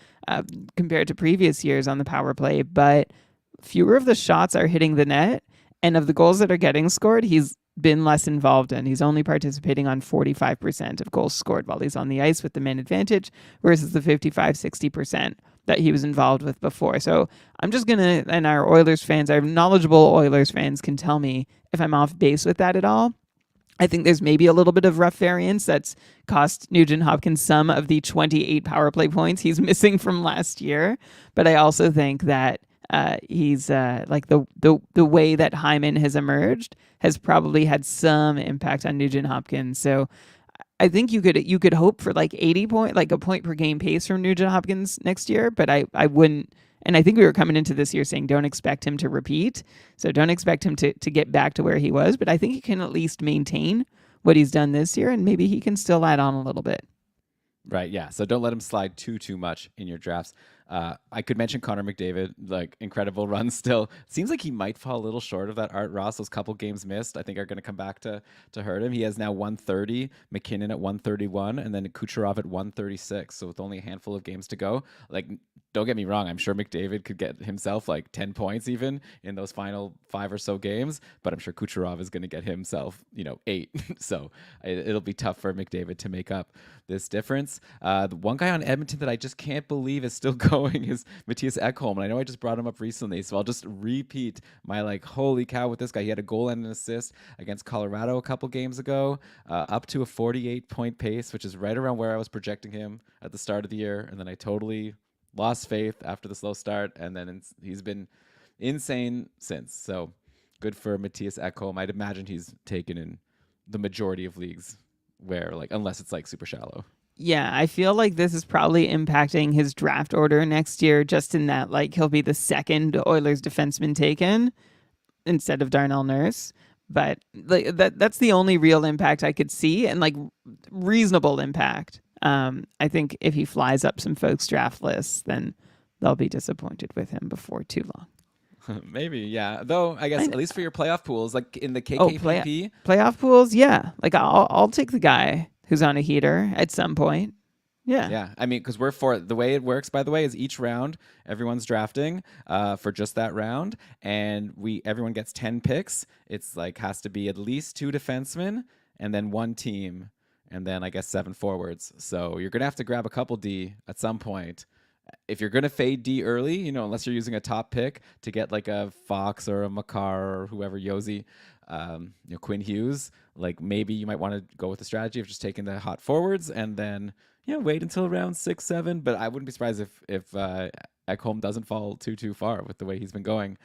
compared to previous years on the power play, but fewer of the shots are hitting the net. And of the goals that are getting scored, he's been less involved in. He's only participating on 45% of goals scored while he's on the ice with the man advantage versus the 55-60% that he was involved with before. So I'm just going to, and our Oilers fans, our knowledgeable Oilers fans can tell me if I'm off base with that at all. I think there's maybe a little bit of rough variance that's cost Nugent Hopkins some of the 28 power play points he's missing from last year. But I also think that he's the way that Hyman has emerged has probably had some impact on Nugent Hopkins. So I think you could hope for 80 point, a point per game pace from Nugent Hopkins next year, but I wouldn't. And I think we were coming into this year saying don't expect him to repeat. So don't expect him to get back to where he was, but I think he can at least maintain what he's done this year, and maybe he can still add on a little bit. Right, yeah. So don't let him slide too much in your drafts. I could mention Connor McDavid, incredible run still. Seems like he might fall a little short of that Art Ross. Those couple games missed, I think, are going to come back to hurt him. He has now 130, McKinnon at 131, and then Kucherov at 136. So with only a handful of games to go, don't get me wrong, I'm sure McDavid could get himself 10 points even in those final 5 or so games, but I'm sure Kucherov is going to get himself, 8. So it'll be tough for McDavid to make up this difference. The one guy on Edmonton that I just can't believe is still going is Matthias Ekholm, and I know I just brought him up recently, so I'll just repeat my holy cow with this guy. He had a goal and an assist against Colorado a couple games ago, up to a 48-point pace, which is right around where I was projecting him at the start of the year, and then I totally lost faith after the slow start, and then he's been insane since. So good for Matthias Ekholm. I'd imagine he's taken in the majority of leagues where unless it's super shallow. Yeah, I feel like this is probably impacting his draft order next year, just in that he'll be the second Oilers defenseman taken instead of Darnell Nurse. But like that's the only real impact I could see, and like reasonable impact. I think if he flies up some folks' draft lists, then they'll be disappointed with him before too long. Maybe, yeah. Though I guess I at least for your playoff pools, like in the Oh, KKPP, playoff pools, yeah. Like I'll take the guy who's on a heater at some point. Yeah. yeah. I mean, because we're for the way it works, by the way, is each round everyone's drafting for just that round, and everyone gets 10 picks. It's like has to be at least 2 defensemen and then 1 team, and then I guess 7 forwards. So you're gonna have to grab a couple D at some point. If you're gonna fade D early, unless you're using a top pick to get like a Fox or a Makar or whoever Yosi, Quinn Hughes, like maybe you might want to go with the strategy of just taking the hot forwards and then wait until round 6, 7. But I wouldn't be surprised if Ekholm doesn't fall too far with the way he's been going.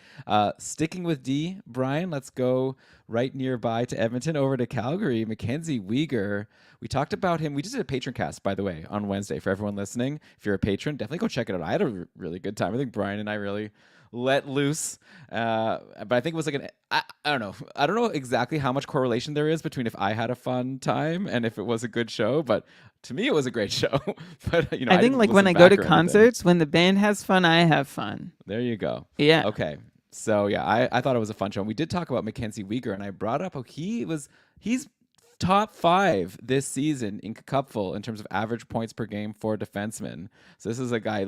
Sticking with D, Brian, let's go right nearby to Edmonton over to Calgary. Mackenzie Weegar. We talked about him. We just did a patron cast, by the way, on Wednesday. For everyone listening, if you're a patron, definitely go check it out. I had a really good time. I think Brian and I really let loose. But I think it was like I don't know. I don't know exactly how much correlation there is between if I had a fun time and if it was a good show. But to me, it was a great show. But I think didn't like when listen I go to back or anything. concerts, when the band has fun, I have fun. There you go. Yeah. Okay. So yeah, I thought it was a fun show. And we did talk about Mackenzie Weegar, and I brought up he's top 5 this season in Cupful in terms of average points per game for defensemen. So this is a guy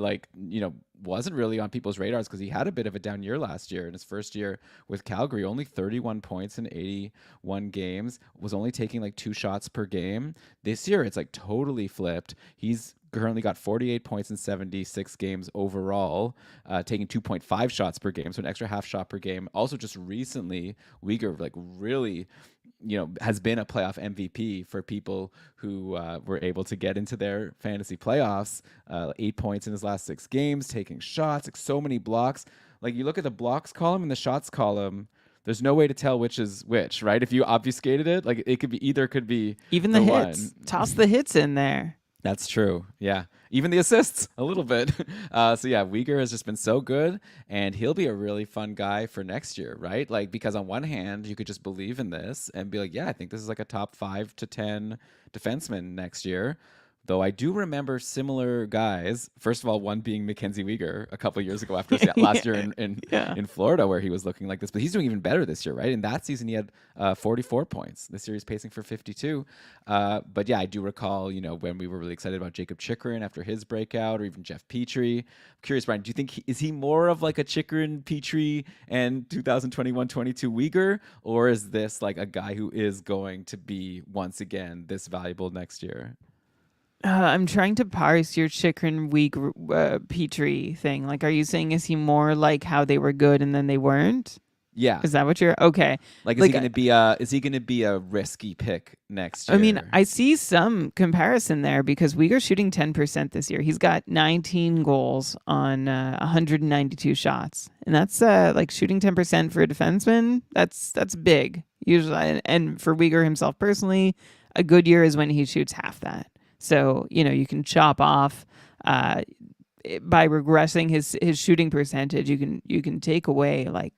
wasn't really on people's radars because he had a bit of a down year last year in his first year with Calgary. Only 31 points in 81 games, was only taking like 2 shots per game. This year it's like totally flipped. He's currently got 48 points in 76 games overall, taking 2.5 shots per game, so an extra half shot per game. Also, just recently, Uyghur really, has been a playoff MVP for people who were able to get into their fantasy playoffs. 8 points in his last 6 games, taking shots, like so many blocks. Like you look at the blocks column and the shots column, there's no way to tell which is which, right? If you obfuscated it, like it could be even the hits. one. Toss the hits in there. That's true. Yeah. Even the assists a little bit. So yeah, Uyghur has just been so good, and he'll be a really fun guy for next year, right? Like, because on one hand, you could just believe in this and be like, yeah, I think this is like a top 5 to 10 defenseman next year. Though I do remember similar guys. First of all, one being Mackenzie Weegar a couple years ago after last year in Florida, where he was looking like this. But he's doing even better this year, right? In that season, he had 44 points. This year, he's pacing for 52. But yeah, I do recall, when we were really excited about Jacob Chychrun after his breakout, or even Jeff Petrie. I'm curious, Brian, do you think is he more of like a Chychrun, Petrie, and 2021-22 Weegar, or is this like a guy who is going to be once again this valuable next year? I'm trying to parse your Chychrun weak Petrie thing. Like, are you saying is he more like how they were good and then they weren't? Yeah. Is that what you're okay? Like, is he going to be a risky pick next year? I mean, I see some comparison there because Uyghur's shooting 10% this year. He's got 19 goals on 192 shots, and that's like shooting 10% for a defenseman. That's big usually, and for Uyghur himself personally, a good year is when he shoots half that. So, you can chop off by regressing his shooting percentage. You can take away like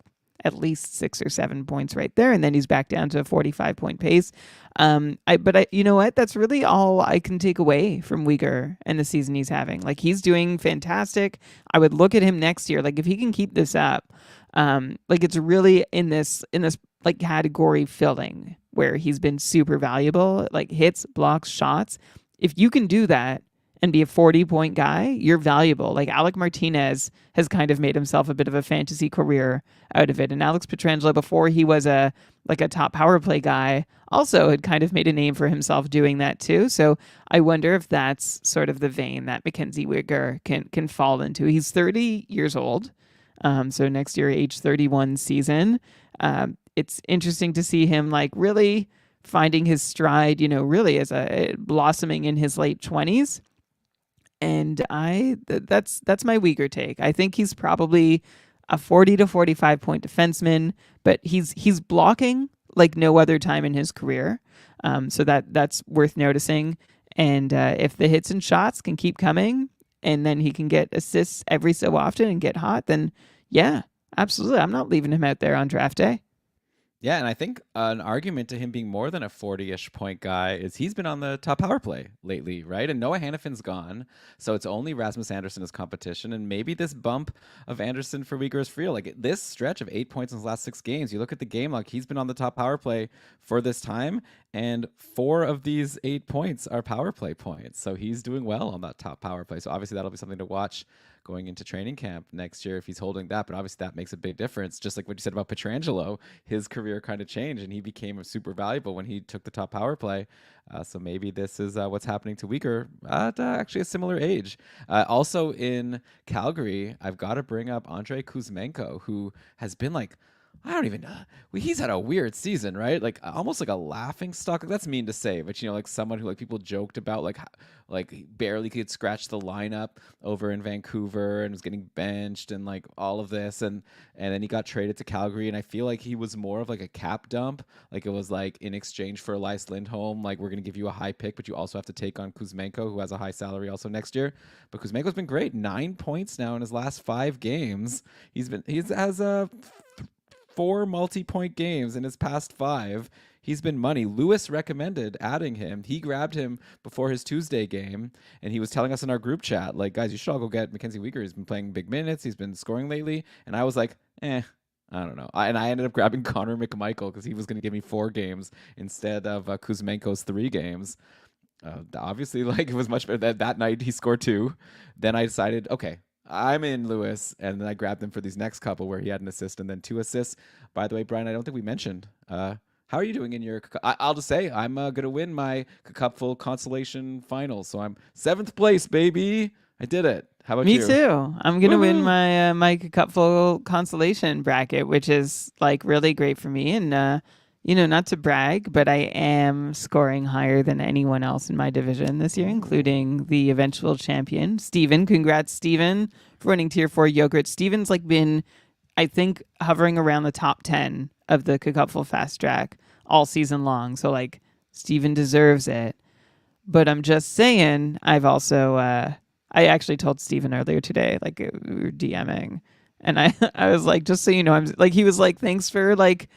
at least 6 or 7 points right there, and then he's back down to a 45-point pace. You know what? That's really all I can take away from Uyghur and the season he's having. Like, he's doing fantastic. I would look at him next year. Like, if he can keep this up, like it's really in this like category filling where he's been super valuable, like hits, blocks, shots. If you can do that and be a 40-point guy, you're valuable. Like Alec Martinez has kind of made himself a bit of a fantasy career out of it. And Alex Pietrangelo, before he was a top power play guy, also had kind of made a name for himself doing that too. So I wonder if that's sort of the vein that Mackenzie Weegar can fall into. He's 30 years old. So next year, age 31 season. It's interesting to see him like really finding his stride, really as a blossoming in his late 20s. And that's my Uyghur take. I think he's probably a 40 to 45 point defenseman, but he's blocking like no other time in his career. So that's worth noticing. And if the hits and shots can keep coming, and then he can get assists every so often and get hot, then yeah, absolutely. I'm not leaving him out there on draft day. Yeah, and I think an argument to him being more than a 40-ish point guy is he's been on the top power play lately, right? And Noah Hannafin's gone, so it's only Rasmus Anderson as competition, and maybe this bump of Anderson for Uyghur is real. Like this stretch of 8 points in his last 6 games, you look at the game, like he's been on the top power play for this time, and 4 of these 8 points are power play points. So he's doing well on that top power play. So obviously that'll be something to watch going into training camp next year if he's holding that. But obviously that makes a big difference. Just like what you said about Petrangelo, his career kind of changed and he became super valuable when he took the top power play. So maybe this is what's happening to Uyghur at actually a similar age. Also in Calgary, I've got to bring up Andrei Kuzmenko, who has been like, I don't even know. He's had a weird season, right? Like almost like a laughing stock. Like, that's mean to say, but like someone who like people joked about, like he barely could scratch the lineup over in Vancouver and was getting benched and like all of this, and then he got traded to Calgary, and I feel like he was more of like a cap dump. Like it was like in exchange for Elias Lindholm, like we're gonna give you a high pick, but you also have to take on Kuzmenko, who has a high salary also next year. But Kuzmenko's been great, 9 points now in his last 5 games. He has a 4 multi-point games in his past 5. He's been money. Lewis recommended adding him. He grabbed him before his Tuesday game, and he was telling us in our group chat, like, guys, you should all go get Mackenzie Weegar. He's been playing big minutes. He's been scoring lately. And I was like, I don't know. And I ended up grabbing Connor McMichael because he was going to give me 4 games instead of Kuzmenko's 3 games. Obviously, like, it was much better. That night he scored 2. Then I decided, okay, I'm in Lewis, and then I grabbed him for these next couple where he had an assist and then 2 assists. By the way, Brian, I don't think we mentioned. How are you doing in your? I'll just say I'm gonna win my Cupful consolation final, so I'm 7th place, baby. I did it. How about you? Me too. I'm gonna win my my Cupful consolation bracket, which is like really great for me. And not to brag, but I am scoring higher than anyone else in my division this year, including the eventual champion, Steven. Congrats, Steven, for winning Tier 4 Yogurt. Steven's like been, I think, hovering around the top 10 of the Cupful Fast Track all season long. So, like, Steven deserves it. But I'm just saying, I've also, I actually told Steven earlier today, like, we were DMing. And I was like, just so you know, I'm like, he was like, thanks for, like,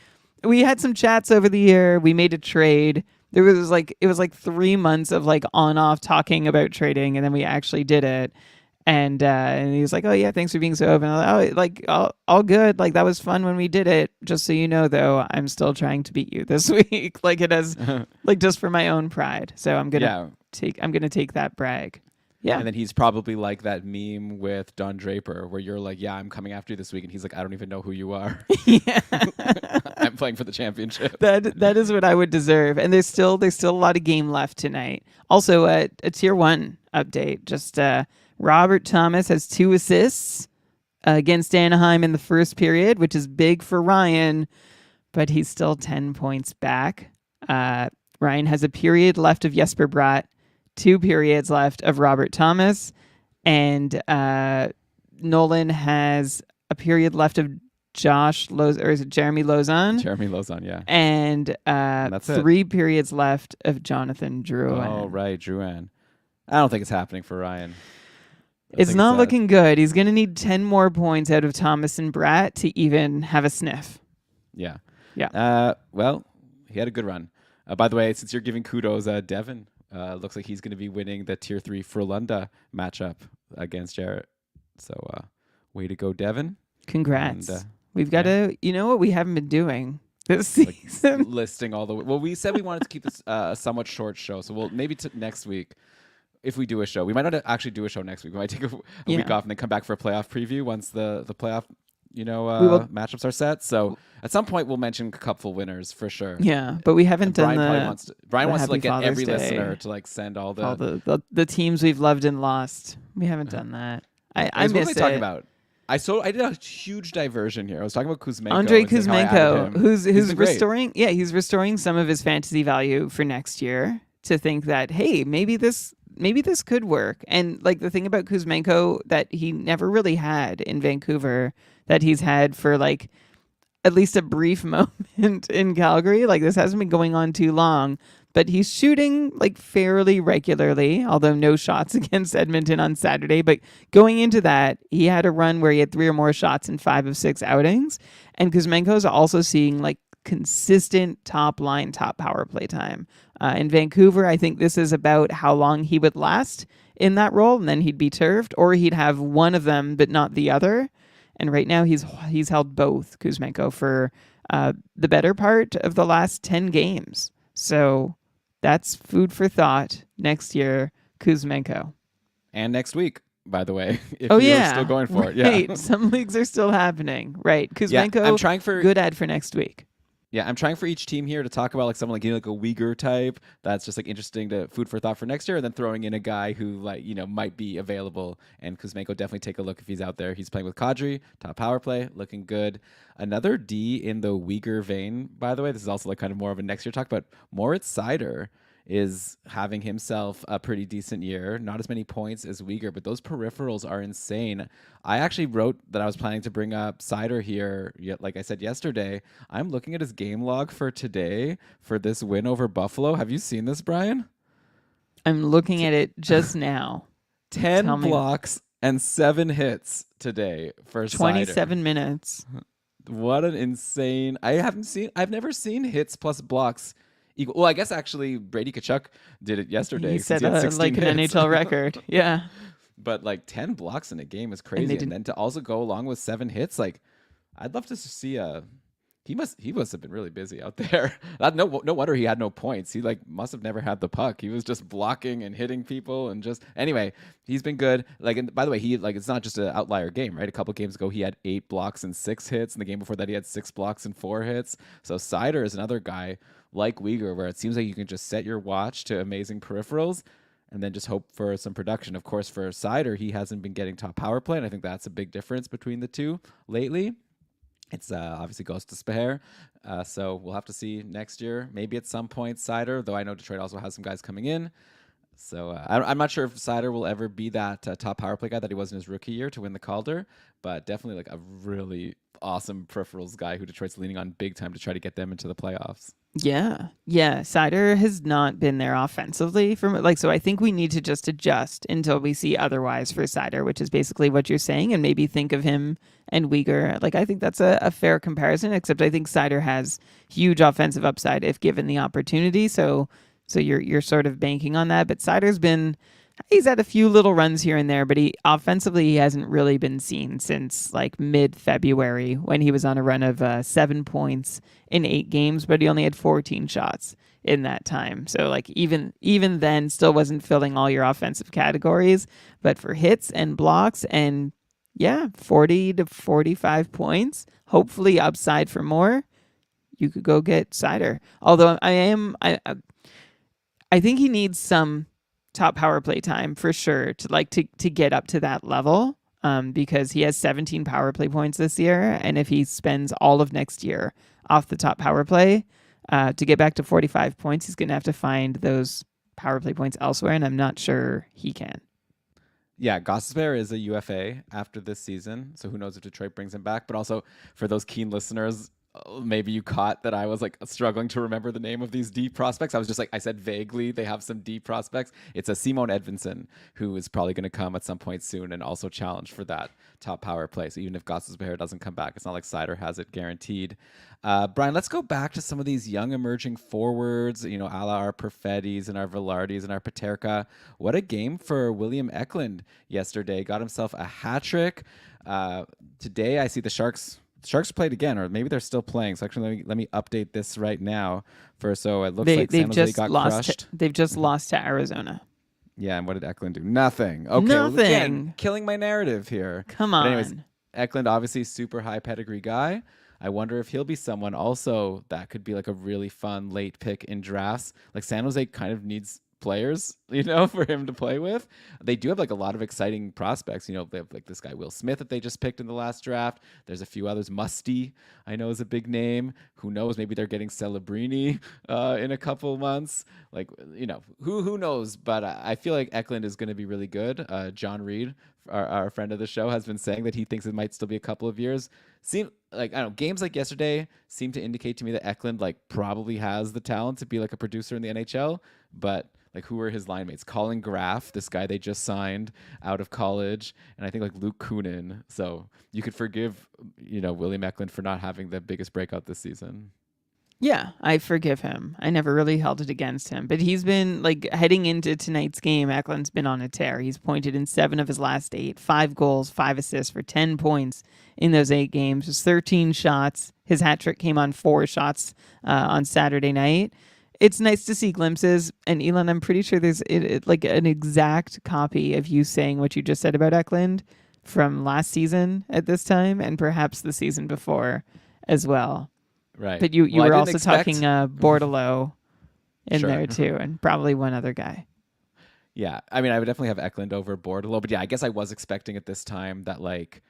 we had some chats over the year. We made a trade. It was like 3 months of like on off talking about trading, and then we actually did it. And he was like, "Oh yeah, thanks for being so open." I'm like, all good. Like that was fun when we did it. Just so you know, though, I'm still trying to beat you this week. Like it has, like just for my own pride. So I'm gonna take that brag. Yeah. And then he's probably like that meme with Don Draper where you're like, yeah, I'm coming after you this week. And he's like, I don't even know who you are. Yeah. I'm playing for the championship. That is what I would deserve. And there's still a lot of game left tonight. Also, a Tier 1 update. Just Robert Thomas has 2 assists against Anaheim in the first period, which is big for Ryan, but he's still 10 points back. Ryan has a period left of Jesper Bratt, 2 periods left of Robert Thomas, and Nolan has a period left of or is it Jeremy Lauzon? Jeremy Lauzon, yeah. And that's 3 periods left of Jonathan Drouin. Oh, right, Drouin. I don't think it's happening for Ryan. It's not looking good. He's going to need 10 more points out of Thomas and Bratt to even have a sniff. Yeah. Yeah. Well, he had a good run. By the way, since you're giving kudos, Devin looks like he's going to be winning the Tier 3 Frölunda matchup against Jarrett. So, way to go, Devin. Congrats. And, we've got to, you know what we haven't been doing this season? Listing all the way. Well, we said we wanted to keep this a somewhat short show. So we'll maybe next week, if we do a show, we might not actually do a show next week. We might take a week off and then come back for a playoff preview once the playoff matchups are set. So at some point we'll mention Cupful winners for sure. Yeah, but we haven't done Brian wants to like get Father's every Day. listener to like send all the teams we've loved and lost. We haven't done that. I miss it. What was I talking about? I did a huge diversion here. I was talking about Kuzmenko. Andrei Kuzmenko, who's restoring. Yeah, he's restoring some of his fantasy value for next year. To think that, hey, maybe this could work. And like the thing about Kuzmenko that he never really had in Vancouver, that he's had for like at least a brief moment in Calgary. Like this hasn't been going on too long, but he's shooting like fairly regularly, although no shots against Edmonton on Saturday. But going into that, he had a run where he had 3 or more shots in 5 of 6 outings. And Kuzmenko's also seeing like consistent top line, top power play time. In Vancouver, I think this is about how long he would last in that role, and then he'd be turfed, or he'd have one of them but not the other. And right now, he's held both, Kuzmenko, for the better part of the last 10 games. So that's food for thought next year, Kuzmenko. And next week, by the way, if Oh you're yeah, still going for it. right. Yeah. Some leagues are still happening. Right, Yeah, Kuzmenko. I'm trying for good ad for next week. Yeah, I'm trying for each team here to talk about like someone like like a Uyghur type that's just like interesting to food for thought for next year, and then throwing in a guy who like might be available. And Kuzmenko, definitely take a look if he's out there. He's playing with Kadri, top power play, looking good. Another D in the Uyghur vein, by the way. This is also like kind of more of a next year talk, but Moritz Seider is having himself a pretty decent year. Not as many points as Uyghur, but those peripherals are insane. I actually wrote that I was planning to bring up Cider here, like I said yesterday. I'm looking at his game log for today for this win over Buffalo. Have you seen this, Brian? I'm looking at it just now. 10 blocks and 7 hits today for 27 Cider. minutes. What an insane... I've never seen hits plus blocks equal. Well, I guess actually Brady Tkachuk did it yesterday. He set like an hits. NHL record. Yeah. But like 10 blocks in a game is crazy. And then to also go along with 7 hits, like I'd love to see he must have been really busy out there. No wonder he had no points. He like must have never had the puck. He was just blocking and hitting people and just anyway, he's been good. Like, and by the way, he like it's not just an outlier game, right? A couple games ago he had 8 blocks and 6 hits, and the game before that he had 6 blocks and 4 hits. So Cider is another guy like Uyghur where it seems like you can just set your watch to amazing peripherals and then just hope for some production. Of course, for Cider, he hasn't been getting top power play, and I think that's a big difference between the two lately. It's obviously goes to Speher. So we'll have to see next year. Maybe at some point Cider, though I know Detroit also has some guys coming in. So I'm not sure if Cider will ever be that top power play guy that he was in his rookie year to win the Calder, but definitely like a really awesome peripherals guy who Detroit's leaning on big time to try to get them into the playoffs. Yeah. Cider has not been there offensively so I think we need to just adjust until we see otherwise for Cider, which is basically what you're saying, and maybe think of him and Uyghur. Like I think that's a fair comparison, except I think Cider has huge offensive upside if given the opportunity. So you're sort of banking on that, but Cider's he's had a few little runs here and there, but he hasn't really been seen since like mid-February when he was on a run of 7 points in 8 games, but he only had 14 shots in that time. So like even then still wasn't filling all your offensive categories, but for hits and blocks and 40 to 45 points, hopefully upside for more, you could go get Cider. Although I think he needs some top power play time for sure to get up to that level, because he has 17 power play points this year, and if he spends all of next year off the top power play to get back to 45 points, he's going to have to find those power play points elsewhere, and I'm not sure he can. Yeah, Gostisbehere is a UFA after this season, so who knows if Detroit brings him back. But also, for those keen listeners, maybe you caught that I was like struggling to remember the name of these D prospects. I was just like, I said vaguely they have some D prospects. It's a Simon Edvinsson who is probably going to come at some point soon and also challenge for that top power play. So even if Gostisbehere doesn't come back, it's not like Cider has it guaranteed. Brian, let's go back to some of these young emerging forwards, a la our Perfettis and our Velardis and our Paterka. What a game for William Eklund yesterday. Got himself a hat trick. Today I see the Sharks played again, or maybe they're still playing. So actually, let me update this right now. So it looks like San Jose got crushed. They've just lost to Arizona. Yeah, and what did Eklund do? Nothing. Okay, Nothing. Well, again, killing my narrative here. Come on. But anyways, Eklund, obviously super high pedigree guy. I wonder if he'll be someone also that could be like a really fun late pick in drafts. Like San Jose kind of needs players, for him to play with. They do have like a lot of exciting prospects. They have like this guy Will Smith that they just picked in the last draft. There's a few others. Musty, I know, is a big name. Who knows? Maybe they're getting Celebrini in a couple months. Like, who knows? But I feel like Eklund is going to be really good. John Reed, our friend of the show, has been saying that he thinks it might still be a couple of years. Seem like, I don't know, games like yesterday seem to indicate to me that Eklund like probably has the talent to be like a producer in the NHL, but like, who are his line mates? Colin Graff, this guy they just signed out of college, and I think like Luke Kunin. So you could forgive, William Eklund for not having the biggest breakout this season. Yeah, I forgive him. I never really held it against him. But he's been, like, heading into tonight's game, Eklund's been on a tear. He's pointed in 7 of his last 8, 5 goals, 5 assists for 10 points in those 8 games. Just 13 shots. His hat trick came on 4 shots on Saturday night. It's nice to see glimpses. And Elon, I'm pretty sure there's like an exact copy of you saying what you just said about Eklund from last season at this time, and perhaps the season before as well. Right. But you Well, I were didn't also expect- talking Bordelot in Sure. there too, and probably one other guy. Yeah, I mean, I would definitely have Eklund over Bordelot, but yeah, I guess I was expecting at this time that like,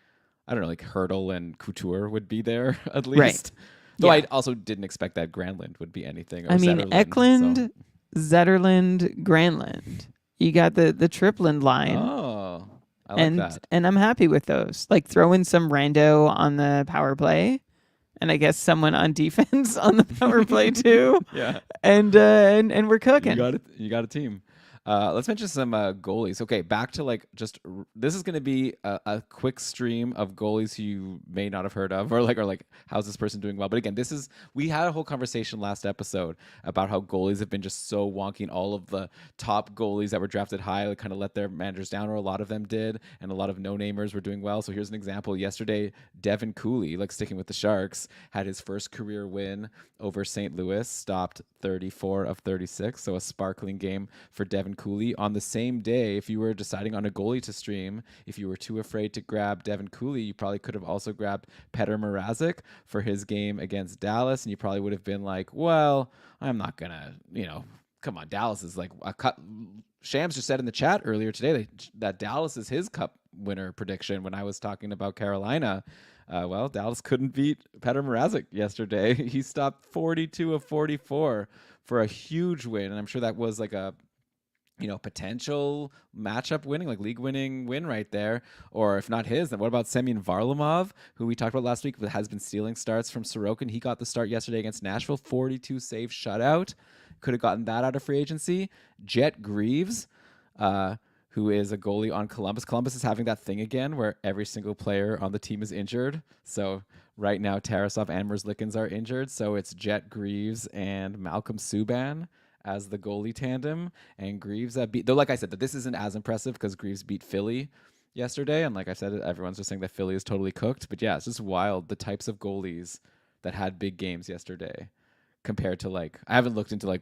I don't know, like Hurdle and Couture would be there at Right. least. Though Yeah. I also didn't expect that Granlund would be anything. Or I mean, Zetterlund, Eklund, so- Zetterlund, Granlund. You got the Tripland line. Oh, I like and that. and I'm happy with those. Like throw in some rando on the power play, and I guess someone on defense on the power play too. Yeah, And we're cooking. you got it. You got a team. Let's mention some goalies. Okay, back to like this is going to be a quick stream of goalies who you may not have heard of, or like how's this person doing well. But again, we had a whole conversation last episode about how goalies have been just so wonky, and all of the top goalies that were drafted high kind of let their managers down, or a lot of them did, and a lot of no-namers were doing well. So here's an example. Yesterday, Devin Cooley, like sticking with the Sharks, had his first career win over St. Louis, stopped 34 of 36, so a sparkling game for Devin Cooley. On the same day, if you were deciding on a goalie to stream, if you were too afraid to grab Devin Cooley, you probably could have also grabbed Petr Mrazek for his game against Dallas, and you probably would have been like, well, I'm not gonna, come on, Dallas is like a cut. Shams just said in the chat earlier today that Dallas is his cup winner prediction when I was talking about Carolina. Well, Dallas couldn't beat Petr Mrazek yesterday. He stopped 42 of 44 for a huge win, and I'm sure that was like a potential matchup winning, like league winning win right there. Or if not his, then what about Semyon Varlamov, who we talked about last week, but has been stealing starts from Sorokin? He got the start yesterday against Nashville, 42 save shutout. Could have gotten that out of free agency. Jet Greaves, who is a goalie on Columbus. Columbus is having that thing again where every single player on the team is injured. So right now, Tarasov and Merzlikins are injured. So it's Jet Greaves and Malcolm Subban as the goalie tandem. And Greaves beat, though, like I said, that this isn't as impressive because Greaves beat Philly yesterday. And like I said, everyone's just saying that Philly is totally cooked. But yeah, it's just wild, the types of goalies that had big games yesterday. Compared to like, I haven't looked into like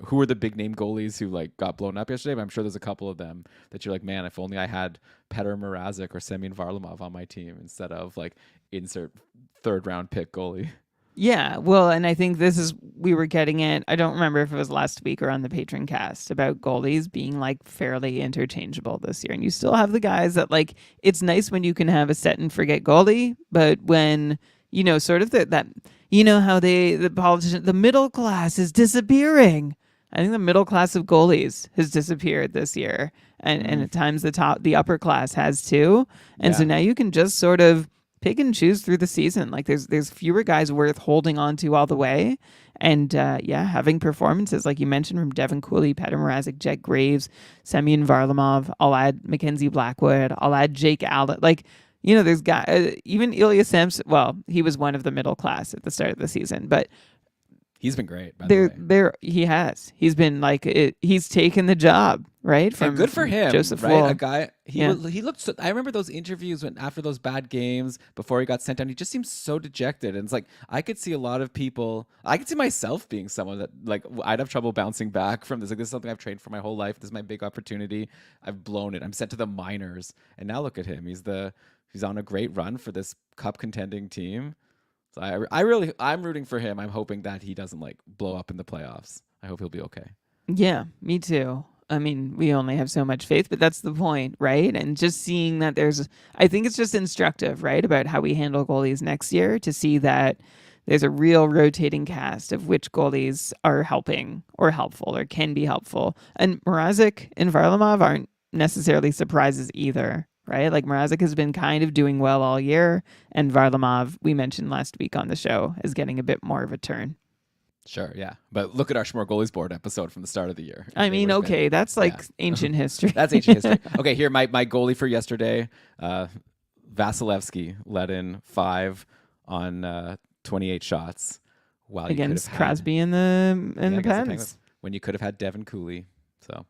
who are the big name goalies who like got blown up yesterday, but I'm sure there's a couple of them that you're like, man, if only I had Petr Mrazek or Semyon Varlamov on my team instead of like insert 3rd round pick goalie. Yeah, well, and I think we were getting it. I don't remember if it was last week or on the Patron cast about goalies being like fairly interchangeable this year. And you still have the guys that like, it's nice when you can have a set and forget goalie, but when, sort of that, how the middle class is disappearing. I think the middle class of goalies has disappeared this year. And at times the upper class has too. And so now you can just sort of pick and choose through the season. Like there's fewer guys worth holding on to all the way. And having performances like you mentioned from Devin Cooley, Petr Mrazek, Jet Graves, Semyon Varlamov. I'll add Mackenzie Blackwood. I'll add Jake Allen. Like, there's guys, even Ilya Samson. Well, he was one of the middle class at the start of the season, but he's been great. By the way, he has. He's been like he's taken the job, right? And good for him, Joseph right? Wool. A guy. He looked. So, I remember those interviews after those bad games before he got sent down. He just seemed so dejected, and it's like I could see a lot of people. I could see myself being someone that like I'd have trouble bouncing back from this. Like this is something I've trained for my whole life. This is my big opportunity. I've blown it. I'm sent to the minors, and now look at him. He's on a great run for this cup contending team. So I'm rooting for him. I'm hoping that he doesn't like blow up in the playoffs. I hope he'll be okay. Yeah, me too. I mean, we only have so much faith, but that's the point, right? And just seeing that I think it's just instructive, right, about how we handle goalies next year to see that there's a real rotating cast of which goalies are helping or helpful or can be helpful. And Mrazek and Varlamov aren't necessarily surprises either, right? Like Mrazek has been kind of doing well all year, and Varlamov, we mentioned last week on the show, is getting a bit more of a turn. Sure, yeah. But look at our Schmore Goalies Board episode from the start of the year. I mean, okay, that's like ancient history. That's ancient history. Okay, here, my goalie for yesterday, Vasilevsky let in 5 on 28 shots While you could have against had Crosby in the against the Pens. Penguins, when you could have had Devin Cooley. So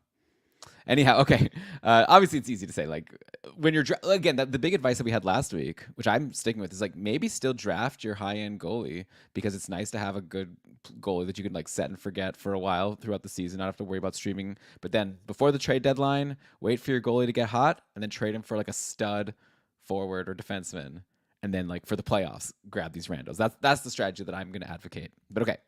anyhow, okay. Obviously, it's easy to say. Like when you're again, the big advice that we had last week, which I'm sticking with, is like maybe still draft your high end goalie because it's nice to have a good goalie that you can like set and forget for a while throughout the season, not have to worry about streaming. But then before the trade deadline, wait for your goalie to get hot and then trade him for like a stud forward or defenseman. And then like for the playoffs, grab these randos. That's the strategy that I'm going to advocate. But okay,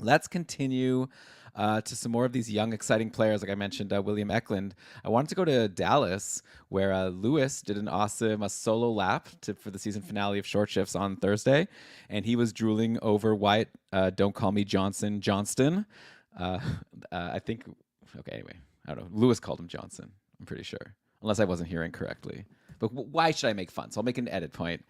let's continue to some more of these young, exciting players. Like I mentioned, William Eklund. I wanted to go to Dallas, where Lewis did an awesome solo lap for the season finale of Short Shifts on Thursday, and he was drooling over Wyatt. Don't call me Johnston. I think. Okay, anyway, I don't know. Lewis called him Johnson. I'm pretty sure, unless I wasn't hearing correctly. But why should I make fun? So I'll make an edit point.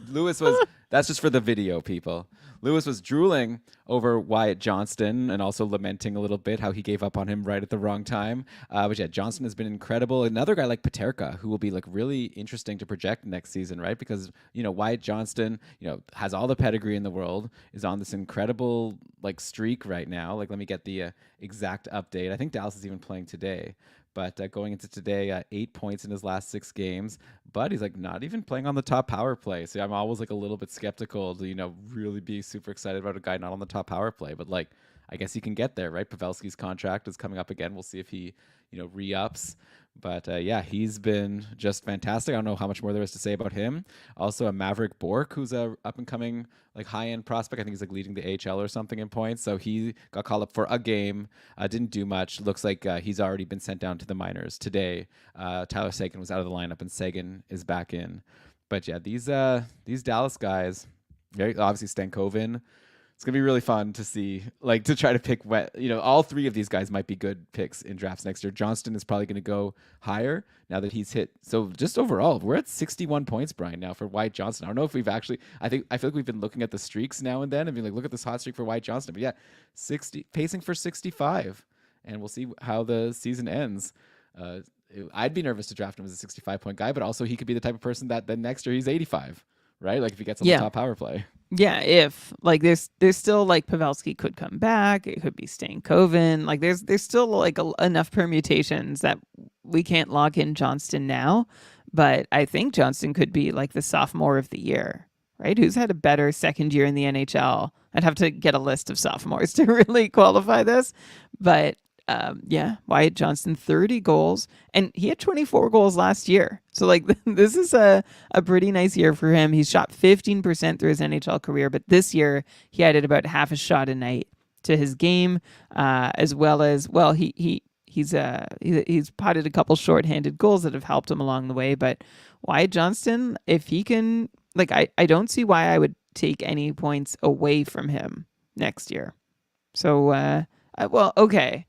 Lewis was, that's just for the video, people. Lewis was drooling over Wyatt Johnston and also lamenting a little bit how he gave up on him right at the wrong time. But yeah, Johnston has been incredible. Another guy like Paterka, who will be like really interesting to project next season, right? Because, you know, Wyatt Johnston, you know, has all the pedigree in the world, is on this incredible like streak right now. Like, let me get the exact update. I think Dallas is even playing today. But going into today, 8 points in his last 6 games. But he's like not even playing on the top power play. So I'm always like a little bit skeptical to, you know, really be super excited about a guy not on the top power play. But like, I guess he can get there, right? Pavelski's contract is coming up again. We'll see if he, you know, re-ups. But yeah, he's been just fantastic. I don't know how much more there is to say about him. Also, a Maverick Bork, who's a up and coming like high end prospect. I think he's like leading the AHL or something in points. So he got called up for a game. Didn't do much. Looks like he's already been sent down to the minors today. Tyler Seguin was out of the lineup, and Seguin is back in. But yeah, these Dallas guys, very obviously Stankoven. It's gonna be really fun to see, like, to try to pick you know, all 3 of these guys might be good picks in drafts next year. Johnston is probably gonna go higher now that he's hit. So just overall, we're at 61 points, Brian, now for Wyatt Johnston. I don't know if we've actually. I feel like we've been looking at the streaks now and then and being like, look at this hot streak for Wyatt Johnston. But yeah, 60 pacing for 65, and we'll see how the season ends. I'd be nervous to draft him as a 65-point guy, but also he could be the type of person that then next year he's 85, right? Like if he gets on the top power play. Yeah, if like there's still like Pavelski could come back, it could be Stankoven. Like there's still like enough permutations that we can't lock in Johnston now, but I think Johnston could be like the sophomore of the year, right? Who's had a better second year in the NHL? I'd have to get a list of sophomores to really qualify this, but yeah, Wyatt Johnston, 30 goals, and he had 24 goals last year. So like this is a pretty nice year for him. He's shot 15% through his NHL career, but this year he added about half a shot a night to his game, as well as he's potted a couple shorthanded goals that have helped him along the way. But Wyatt Johnston, if he can, like I don't see why I would take any points away from him next year. So well, okay.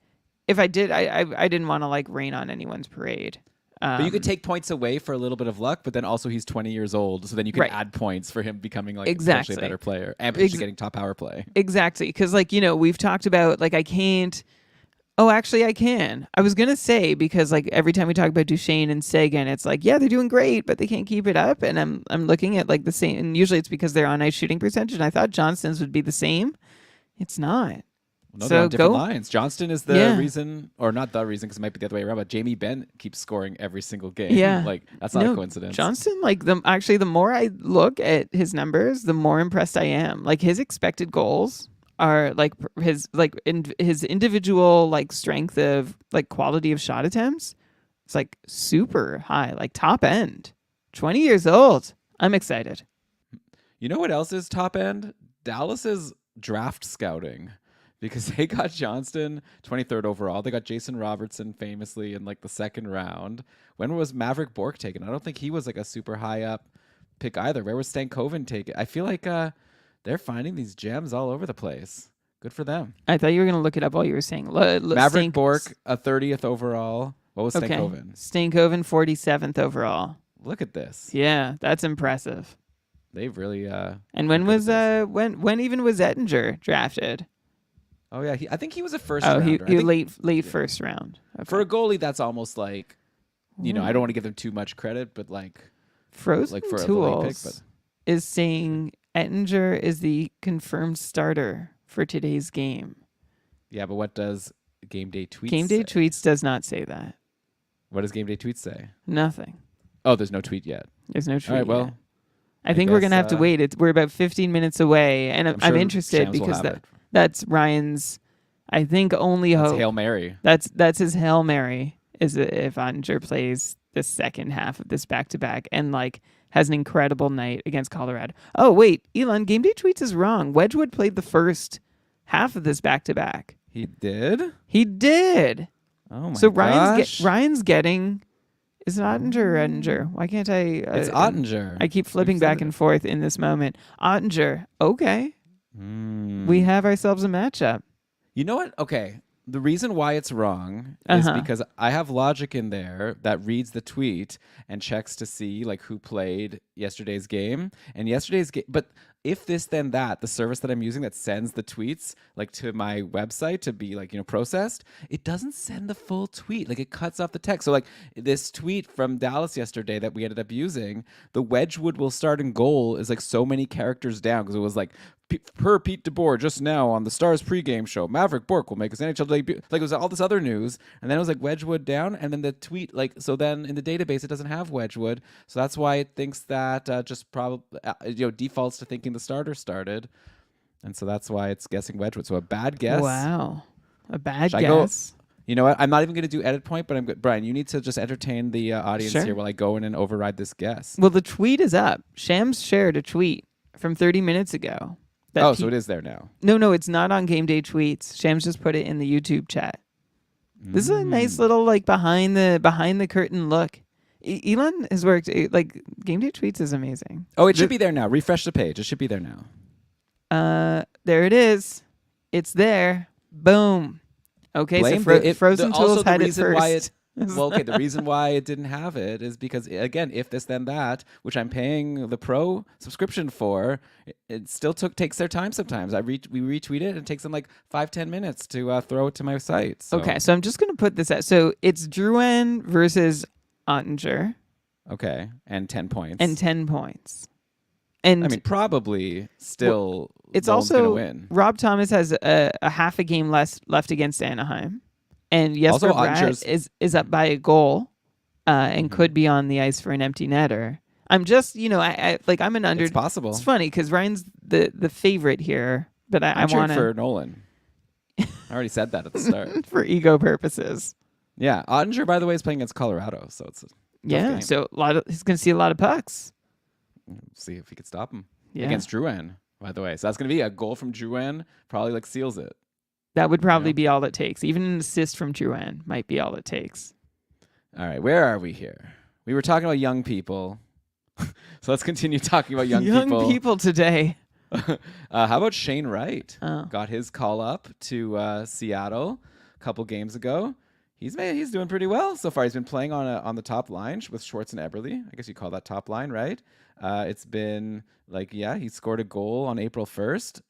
If I did, I didn't want to like rain on anyone's parade. But you could take points away for a little bit of luck, but then also he's 20 years old, so then you can add points for him becoming like potentially a better player and potentially getting top power play. Exactly, because like, you know, we've talked about like I can't. Oh, actually, I can. I was gonna say because like every time we talk about Duchesne and Seguin, it's like yeah, they're doing great, but they can't keep it up. And I'm looking at like the same, and usually it's because they're on ice shooting percentage. And I thought Johnston's would be the same. It's not. No, they're on different lines. Johnston is the reason, or not the reason, because it might be the other way around. But Jamie Benn keeps scoring every single game. Yeah, like that's not a coincidence. Johnston, like the more I look at his numbers, the more impressed I am. Like his expected goals are like his his individual like strength of like quality of shot attempts. It's like super high, like top end. 20 years old. I'm excited. You know what else is top end? Dallas's draft scouting. Because they got Johnston 23rd overall. They got Jason Robertson famously in like the 2nd round. When was Maverick Bork taken? I don't think he was like a super high up pick either. Where was Stankoven taken? I feel like they're finding these gems all over the place. Good for them. I thought you were going to look it up while you were saying. Maverick Bork, a 30th overall. What was Stankoven? Stankoven, 47th overall. Look at this. Yeah, that's impressive. They've really. And when was when even was Ettinger drafted? Oh yeah, I think he was a first rounder. He late first round. Okay. For a goalie, that's almost like, you know, I don't want to give them too much credit, but like Frozen like for Tools a pick, but. Is saying Ettinger is the confirmed starter for today's game. Yeah, but what does Game Day Tweets Game Day say? Tweets does not say that. What does Game Day Tweets say? Nothing. Oh, there's no tweet yet. There's no tweet. All right, well, yet. I think we're gonna have to wait. We're about 15 minutes away, and I'm sure interested Shams will because have it. that's Ryan's. I think only That's hope. Hail Mary. That's his Hail Mary is if Ottinger plays the second half of this back-to-back and like has an incredible night against Colorado. Oh wait, Elon, Game Day Tweets is wrong. Wedgwood played the first half of this back-to-back. He did? He did. Oh my So gosh. Ryan's getting. Is it Ottinger or Ettinger? Why can't I? It's Ottinger. I keep flipping back and forth in this moment. Ottinger. Okay. We have ourselves a matchup. You know what? Okay. The reason why it's wrong is because I have logic in there that reads the tweet and checks to see like who played yesterday's game and yesterday's game. But if this then that, the service that I'm using that sends the tweets like to my website to be like, processed, it doesn't send the full tweet. Like it cuts off the text. So like this tweet from Dallas yesterday that we ended up using, the Wedgwood will start in goal is like so many characters down because it was like per Pete DeBoer just now on the Stars pregame show, Maverick Bourque will make his NHL debut. Like it was all this other news, and then it was like Wedgwood down, and then the tweet so then in the database it doesn't have Wedgwood, so that's why it thinks that just probably defaults to thinking the starter started, and so that's why it's guessing Wedgwood. So a bad guess. Wow, a bad Should guess. You know what? I'm not even going to do edit point, but I'm good. Brian, you need to just entertain the audience Sure. here while I go in and override this guess. Well, the tweet is up. Shams shared a tweet from 30 minutes ago. So it is there now. No, it's not on Game Day Tweets. Shams just put it in the YouTube chat. This is a nice little like behind the curtain look. Elon has worked like Game Day Tweets is amazing. Oh, it should be there now. Refresh the page. It should be there now. There it is. It's there. Boom. Okay, Blame so Frozen Tools had it first. The reason why it didn't have it is because, again, if this then that, which I'm paying the pro subscription for, it still takes their time sometimes. We retweet it and it takes them like 5-10 minutes to throw it to my site. So. Okay, so I'm just gonna put this out. So it's Drouin versus Ottinger. Okay, and 10 points. And 10 points. And I mean, probably still. It's Nolan's also gonna win. Rob Thomas has a half a game left against Anaheim. And Jesper Bratt is up by a goal and could be on the ice for an empty netter. I'm just, I'm an under. It's possible. It's funny because Ryan's the favorite here, but I I'm want cheering for Nolan. I already said that at the start. for ego purposes. Yeah, Ottinger, by the way, is playing against Colorado, so it's a tough game. So he's going to see a lot of pucks. See if he could stop him against Drouin, by the way. So that's going to be a goal from Drouin, probably like seals it. That would probably be all it takes. Even an assist from Drouin might be all it takes. All right, where are we here? We were talking about young people. So let's continue talking about young people. Young people today. How about Shane Wright? Oh. Got his call up to Seattle a couple games ago. He's doing pretty well so far. He's been playing on the top line with Schwartz and Eberle. I guess you call that top line, right? It's been he scored a goal on April 1st.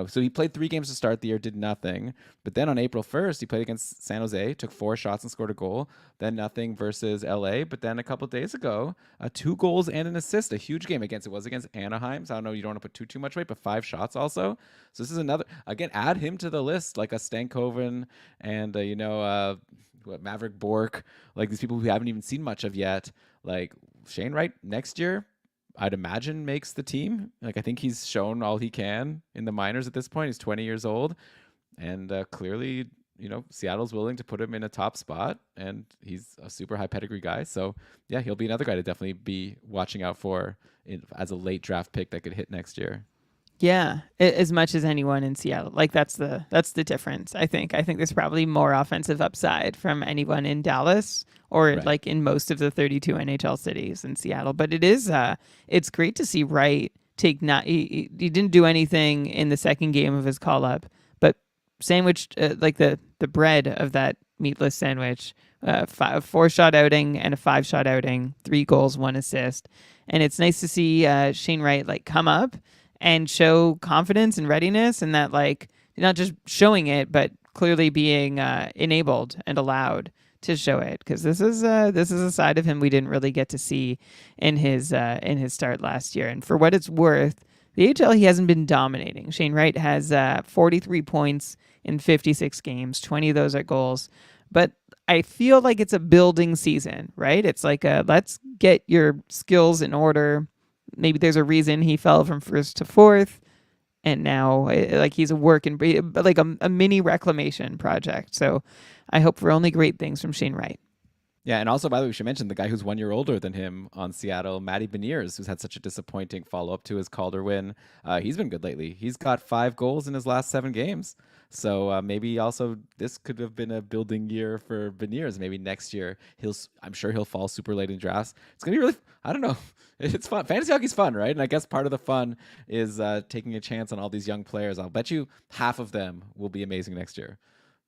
So he played 3 games to start the year, did nothing. But then on April 1st, he played against San Jose, took 4 shots and scored a goal. Then nothing versus LA. But then a couple days ago, 2 goals and an assist, a huge game against Anaheim. So I don't know, you don't want to put too much weight, but 5 shots also. So this is another, again, add him to the list, like a Stankoven and, Maverick Bourque, like these people who haven't even seen much of yet. Like Shane Wright next year, I'd imagine makes the team. Like I think he's shown all he can in the minors at this point. He's 20 years old, and clearly, Seattle's willing to put him in a top spot, and he's a super high pedigree guy. So yeah, he'll be another guy to definitely be watching out for as a late draft pick that could hit next year. Yeah, as much as anyone in Seattle. Like that's the difference. I think there's probably more offensive upside from anyone in Dallas or like in most of the 32 NHL cities in Seattle. But it is it's great to see Wright take he didn't do anything in the second game of his call up, but sandwiched like the bread of that meatless sandwich, 4-shot outing and a 5-shot outing, 3 goals, 1 assist, and it's nice to see Shane Wright like come up and show confidence and readiness, and that like not just showing it, but clearly being enabled and allowed to show it. Because this is a side of him we didn't really get to see in his start last year. And for what it's worth, The AHL, he hasn't been dominating. Shane Wright has 43 points in 56 games. 20 of those are goals. But I feel like it's a building season, right? It's like let's get your skills in order. Maybe there's a reason he fell from first to fourth, and now like he's a work in like a mini reclamation project. So I hope for only great things from Shane Wright. Yeah, and also, by the way, we should mention the guy who's 1 year older than him on Seattle, Matty Beniers, who's had such a disappointing follow up to his Calder win. He's been good lately. He's got 5 goals in his last 7 games. So maybe also this could have been a building year for Beniers. Maybe next year I'm sure he'll fall super late in drafts. It's gonna be really, I don't know. It's fun. Fantasy hockey's fun, right? And I guess part of the fun is taking a chance on all these young players. I'll bet you half of them will be amazing next year.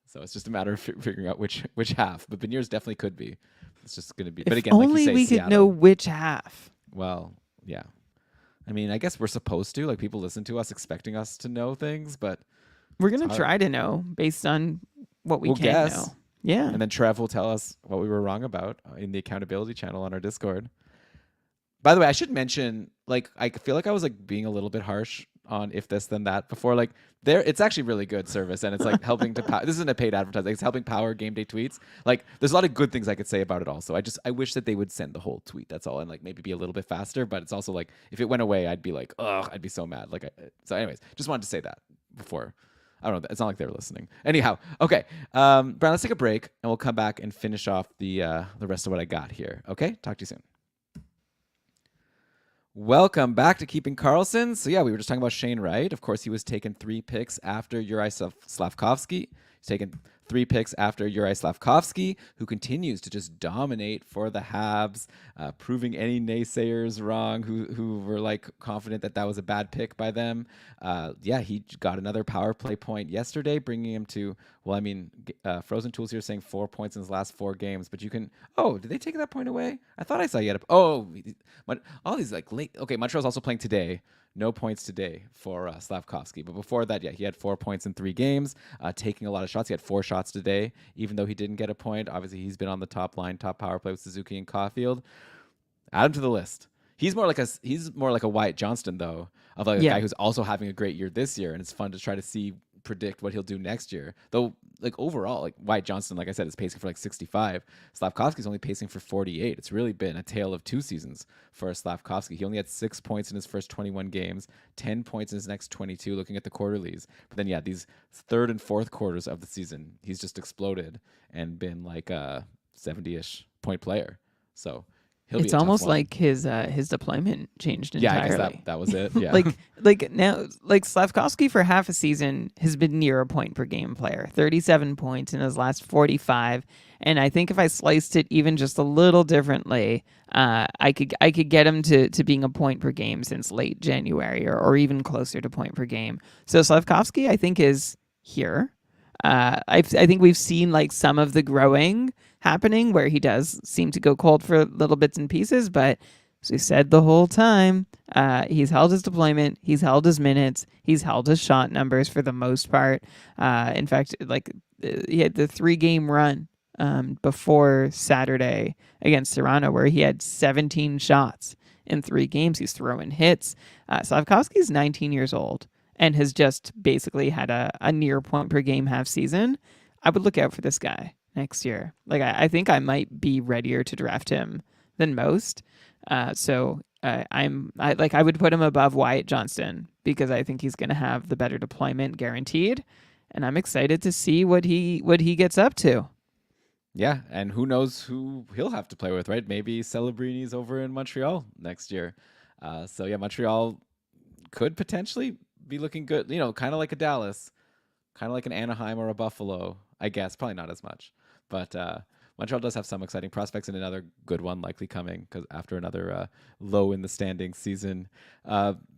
So it's just a matter of figuring out which half. But Beniers definitely could be. It's just going to be. But again, like you only say, we Seattle, could know which half. Well, yeah. I mean, I guess we're supposed to. Like people listen to us expecting us to know things, but we're gonna try to know based on what we'll can guess. know. Yeah. And then Trev will tell us what we were wrong about in the accountability channel on our Discord. By the way, I should mention, like, I feel like I was like being a little bit harsh on If This Then That before. Like, it's actually really good service, and it's like helping to this isn't a paid advertising. It's helping power game day tweets. Like, there's a lot of good things I could say about it. Also, I wish that they would send the whole tweet. That's all, and like maybe be a little bit faster. But it's also like if it went away, I'd be like, ugh, I'd be so mad. Like, so anyways, just wanted to say that before. I don't know. It's not like they were listening. Anyhow, okay, Brian, let's take a break, and we'll come back and finish off the rest of what I got here. Okay, talk to you soon. Welcome back to Keeping Karlsson. So yeah, we were just talking about Shane Wright. Of course, he was taken 3 picks after Juraj Slavkovsky. He's taken 3 picks after Juraj Slavkovsky, who continues to just dominate for the Habs, proving any naysayers wrong who were like confident that that was a bad pick by them. Yeah, he got another power play point yesterday, bringing him to, well, I mean, Frozen Tools here saying 4 points in his last 4 games, but you can, oh, did they take that point away? I thought I saw you had all these like late, okay, Montreal's also playing today. No points today for Slavkovsky. But before that, yeah, he had 4 points in 3 games, taking a lot of shots. He had 4 shots today, even though he didn't get a point. Obviously, he's been on the top line, top power play with Suzuki and Caulfield. Add him to the list. He's more like a Wyatt Johnston, though, of like a guy who's also having a great year this year, and it's fun to try to predict what he'll do next year. Though, like overall, like Wyatt Johnston, like I said, is pacing for like 65. Slavkovsky's only pacing for 48. It's really been a tale of 2 seasons for Slavkovsky. He only had 6 points in his first 21 games, 10 points in his next 22, looking at the quarterlies. But then, yeah, these third and fourth quarters of the season, he's just exploded and been like a 70-ish point player. So it's almost like his deployment changed entirely. Yeah, I guess that was it. Yeah. like now, like Slavkovsky for half a season has been near a point per game player, 37 points in his last 45. And I think if I sliced it even just a little differently, I could get him to being a point per game since late January or even closer to point per game. So Slavkovsky, I think, is here. I think we've seen like some of the growing happening where he does seem to go cold for little bits and pieces, but as we said the whole time, he's held his deployment, he's held his minutes, he's held his shot numbers for the most part. In fact, like he had the 3-game run before Saturday against Toronto where he had 17 shots in 3 games. He's throwing hits. Slavkovsky's 19 years old and has just basically had a near point per game half season. I would look out for this guy next year. Like I think I might be readier to draft him than most. So I would put him above Wyatt Johnston because I think he's going to have the better deployment guaranteed, and I'm excited to see what he gets up to. Yeah, and who knows who he'll have to play with, right? Maybe Celebrini's over in Montreal next year. So yeah, Montreal could potentially be looking good, you know, kind of like a Dallas, kind of like an Anaheim or a Buffalo, I guess. Probably not as much, but Montreal does have some exciting prospects and another good one likely coming because after another low in the standings season.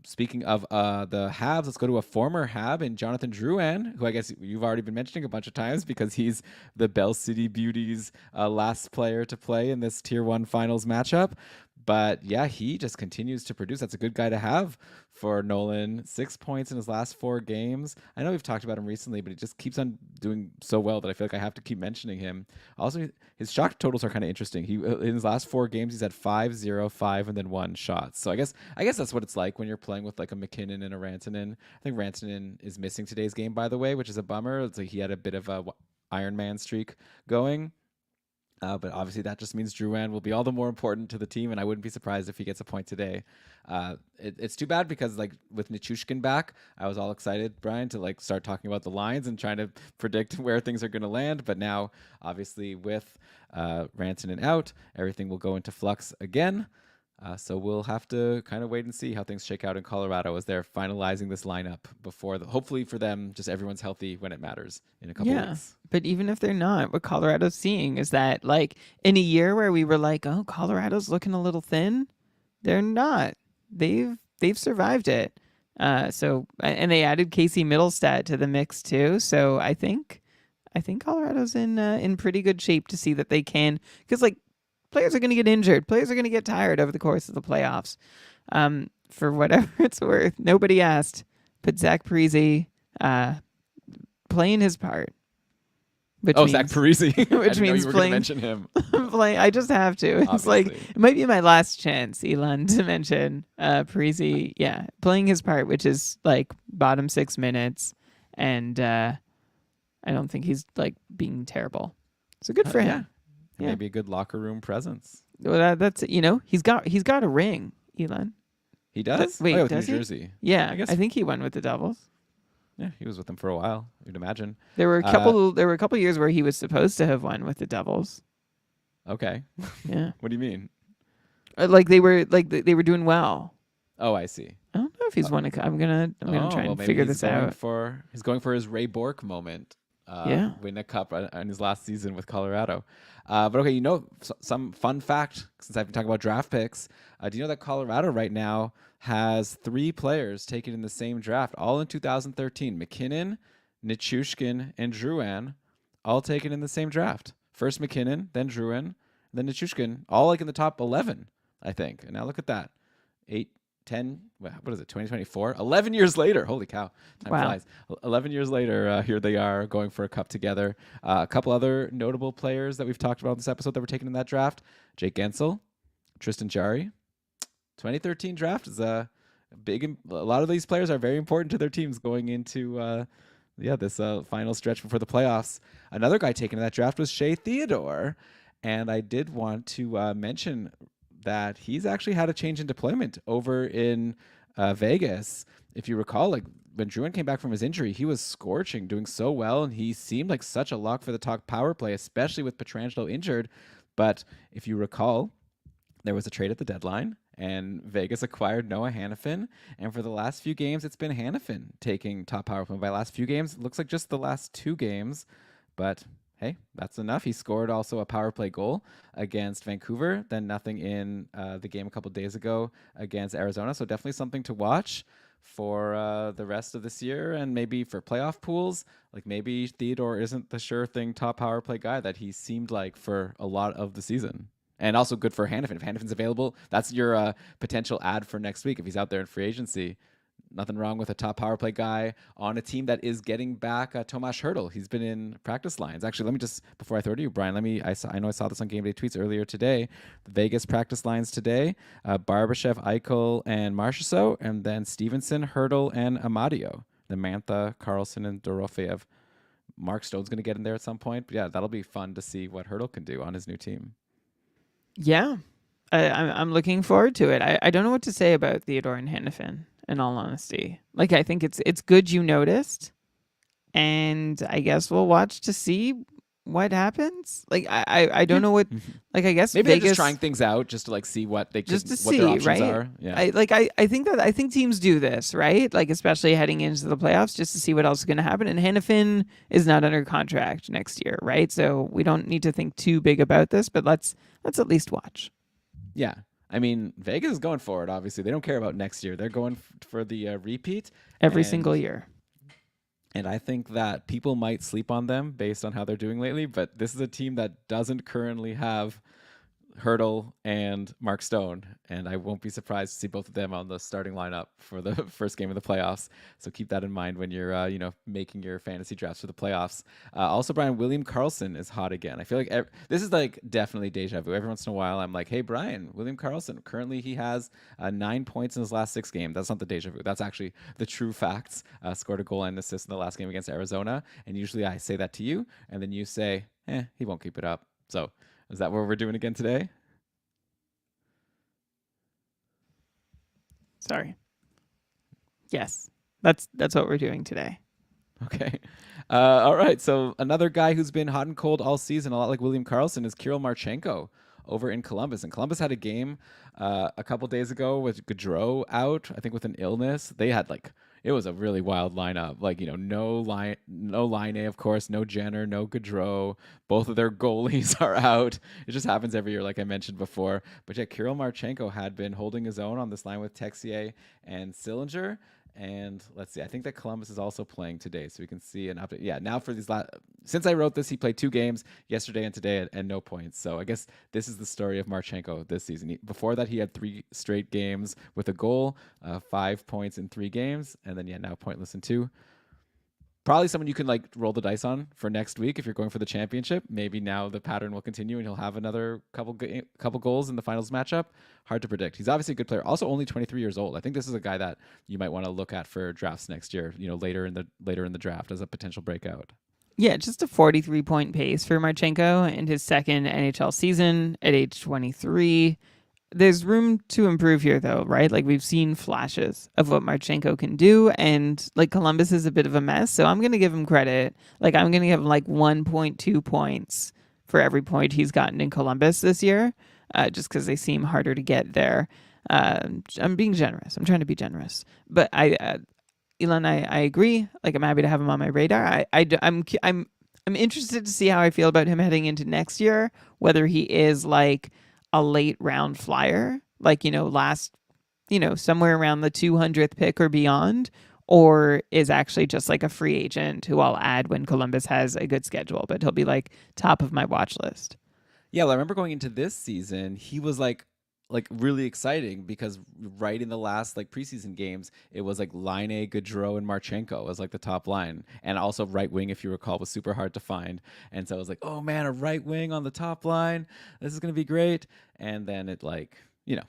Speaking of the Habs, let's go to a former Hab in Jonathan Drouin, who I guess you've already been mentioning a bunch of times because he's the Bell City Beauties last player to play in this Tier 1 finals matchup. But yeah, he just continues to produce. That's a good guy to have for Nolan. 6 points in his last 4 games. I know we've talked about him recently, but he just keeps on doing so well that I feel like I have to keep mentioning him. Also, his shot totals are kind of interesting. He in his last 4 games, he's had 5, 0, 5, and then 1 shots. So I guess that's what it's like when you're playing with like a McKinnon and a Rantanen. I think Rantanen is missing today's game, by the way, which is a bummer. It's like he had a bit of a Iron Man streak going. But obviously that just means Drouin will be all the more important to the team, and I wouldn't be surprised if he gets a point today. It's too bad because like with Nichushkin back, I was all excited, Brian, to like start talking about the lines and trying to predict where things are going to land. But now, obviously, with Rantanen out, everything will go into flux again. So we'll have to kind of wait and see how things shake out in Colorado as they're finalizing this lineup before hopefully for them, just everyone's healthy when it matters in a couple weeks. But even if they're not, what Colorado's seeing is that like in a year where we were like, oh, Colorado's looking a little thin, they're not. They've survived it. So and they added Casey Middlestat to the mix too. So I think Colorado's in pretty good shape to see that they can, because like players are going to get injured. Players are going to get tired over the course of the playoffs. For whatever it's worth, nobody asked, but Zach Parise playing his part. Zach Parise. Which means you were playing. Mention him. I just have to. It's Obviously. like it might be my last chance, Elon, to mention Parise. Yeah, playing his part, which is like bottom 6 minutes, and I don't think he's like being terrible. So good for him. Yeah. Maybe a good locker room presence. Well, that's he's got a ring, Elon. He does. Wait, with does New he? Jersey. Yeah, I think he won with the Devils. Yeah, he was with them for a while. You'd imagine. There were a couple years where he was supposed to have won with the Devils. Okay. Yeah. What do you mean? Like they were doing well. Oh, I see. I don't know if he's won a. I'm gonna try and figure this out. He's going for his Ray Bourque moment. Win a cup in his last season with Colorado. But okay, some fun fact, since I've been talking about draft picks, do you know that Colorado right now has 3 players taken in the same draft, all in 2013? McKinnon, Nichushkin, and Drouin, all taken in the same draft. First McKinnon, then Drouin, then Nichushkin, all like in the top 11, I think. And now look at that. 8, 10, what is it, 2024? 11 years later. Holy cow. Time flies. 11 years later, here they are going for a cup together. A couple other notable players that we've talked about in this episode that were taken in that draft. Jake Gensel, Tristan Jarry. 2013 draft is a lot of these players are very important to their teams going into this final stretch before the playoffs. Another guy taken in that draft was Shea Theodore. And I did want to mention that he's actually had a change in deployment over in Vegas. If you recall, like when Drouin came back from his injury, he was scorching, doing so well, and he seemed like such a lock for the top power play, especially with Pietrangelo injured. But if you recall, there was a trade at the deadline, and Vegas acquired Noah Hannafin, and for the last few games, it's been Hannafin taking top power play. By last few games, it looks like just the last 2 games, but hey, that's enough. He scored also a power play goal against Vancouver, then nothing in the game a couple days ago against Arizona. So definitely something to watch for the rest of this year, and maybe for playoff pools. Like maybe Theodore isn't the sure thing top power play guy that he seemed like for a lot of the season. And also good for Hannafin. If Hannafin's available, that's your potential ad for next week if he's out there in free agency. Nothing wrong with a top power play guy on a team that is getting back Tomas Hertl. He's been in practice lines. Actually, let me just, before I throw to you, Brian, I know I saw this on Game Day Tweets earlier today. The Vegas practice lines today, Barbashev, Eichel, and Marchessault, and then Stevenson, Hertl, and Amadio. The Mantha, Karlsson, and Dorofeyev. Mark Stone's going to get in there at some point. But yeah, that'll be fun to see what Hertl can do on his new team. Yeah, I'm looking forward to it. I don't know what to say about Theodore and Hannafin, in all honesty. Like, I think it's good you noticed, and I guess we'll watch to see what happens. Like, I don't know what, like, I guess maybe Vegas, they're just trying things out just to like see what they just to what see, their options right? are. Yeah. I think teams do this, right? Like, especially heading into the playoffs, just to see what else is going to happen. And Hannafin is not under contract next year, right? So we don't need to think too big about this, but let's at least watch. Yeah. I mean, Vegas is going for it, obviously. They don't care about next year. They're going for the repeat. Every single year. And I think that people might sleep on them based on how they're doing lately, but this is a team that doesn't currently have Hurdle and Mark Stone, and I won't be surprised to see both of them on the starting lineup for the first game of the playoffs. So keep that in mind when you're, making your fantasy drafts for the playoffs. Also, Brian, William Karlsson is hot again. I feel like this is like definitely deja vu. Every once in a while, I'm like, hey, Brian, William Karlsson. Currently, he has 9 points in his last 6 games. That's not the deja vu. That's actually the true facts. Scored a goal and assist in the last game against Arizona. And usually I say that to you, and then you say, he won't keep it up. So is that what we're doing again today? Sorry. Yes, that's what we're doing today. Okay. All right. So another guy who's been hot and cold all season, a lot like William Karlsson, is Kirill Marchenko over in Columbus. And Columbus had a game a couple days ago with Gaudreau out, I think with an illness. They had it was a really wild lineup. No line A, of course, no Jenner, no Gaudreau. Both of their goalies are out. It just happens every year, like I mentioned before. But yeah, Kirill Marchenko had been holding his own on this line with Texier and Sillinger. And let's see, I think that Columbus is also playing today, so we can see an update. Yeah, now for these since I wrote this, he played 2 games yesterday and today and no points. So I guess this is the story of Marchenko this season. Before that, he had 3 straight games with a goal, 5 points in 3 games, and then now pointless in 2. Probably someone you can roll the dice on for next week if you're going for the championship. Maybe now the pattern will continue and he'll have another couple goals in the finals matchup. Hard to predict. He's obviously a good player. Also, only 23 years old. I think this is a guy that you might want to look at for drafts next year. Later in the draft as a potential breakout. Yeah, just a 43-point pace for Marchenko in his second NHL season at age 23. There's room to improve here, though, right? We've seen flashes of what Marchenko can do, and Columbus is a bit of a mess, so I'm going to give him credit. I'm going to give him 1.2 points for every point he's gotten in Columbus this year, just because they seem harder to get there. I'm being generous. I'm trying to be generous. But Elon, I agree. I'm happy to have him on my radar. I'm interested to see how I feel about him heading into next year, whether he is a late round flyer, somewhere around the 200th pick or beyond, or is actually just a free agent who I'll add when Columbus has a good schedule, but he'll be top of my watch list. Yeah, well, I remember going into this season, he was really exciting because right in the last preseason games, it was Line A, Gaudreau, and Marchenko was the top line, and also right wing, if you recall, was super hard to find. And so I was oh man, a right wing on the top line, this is gonna be great. And then it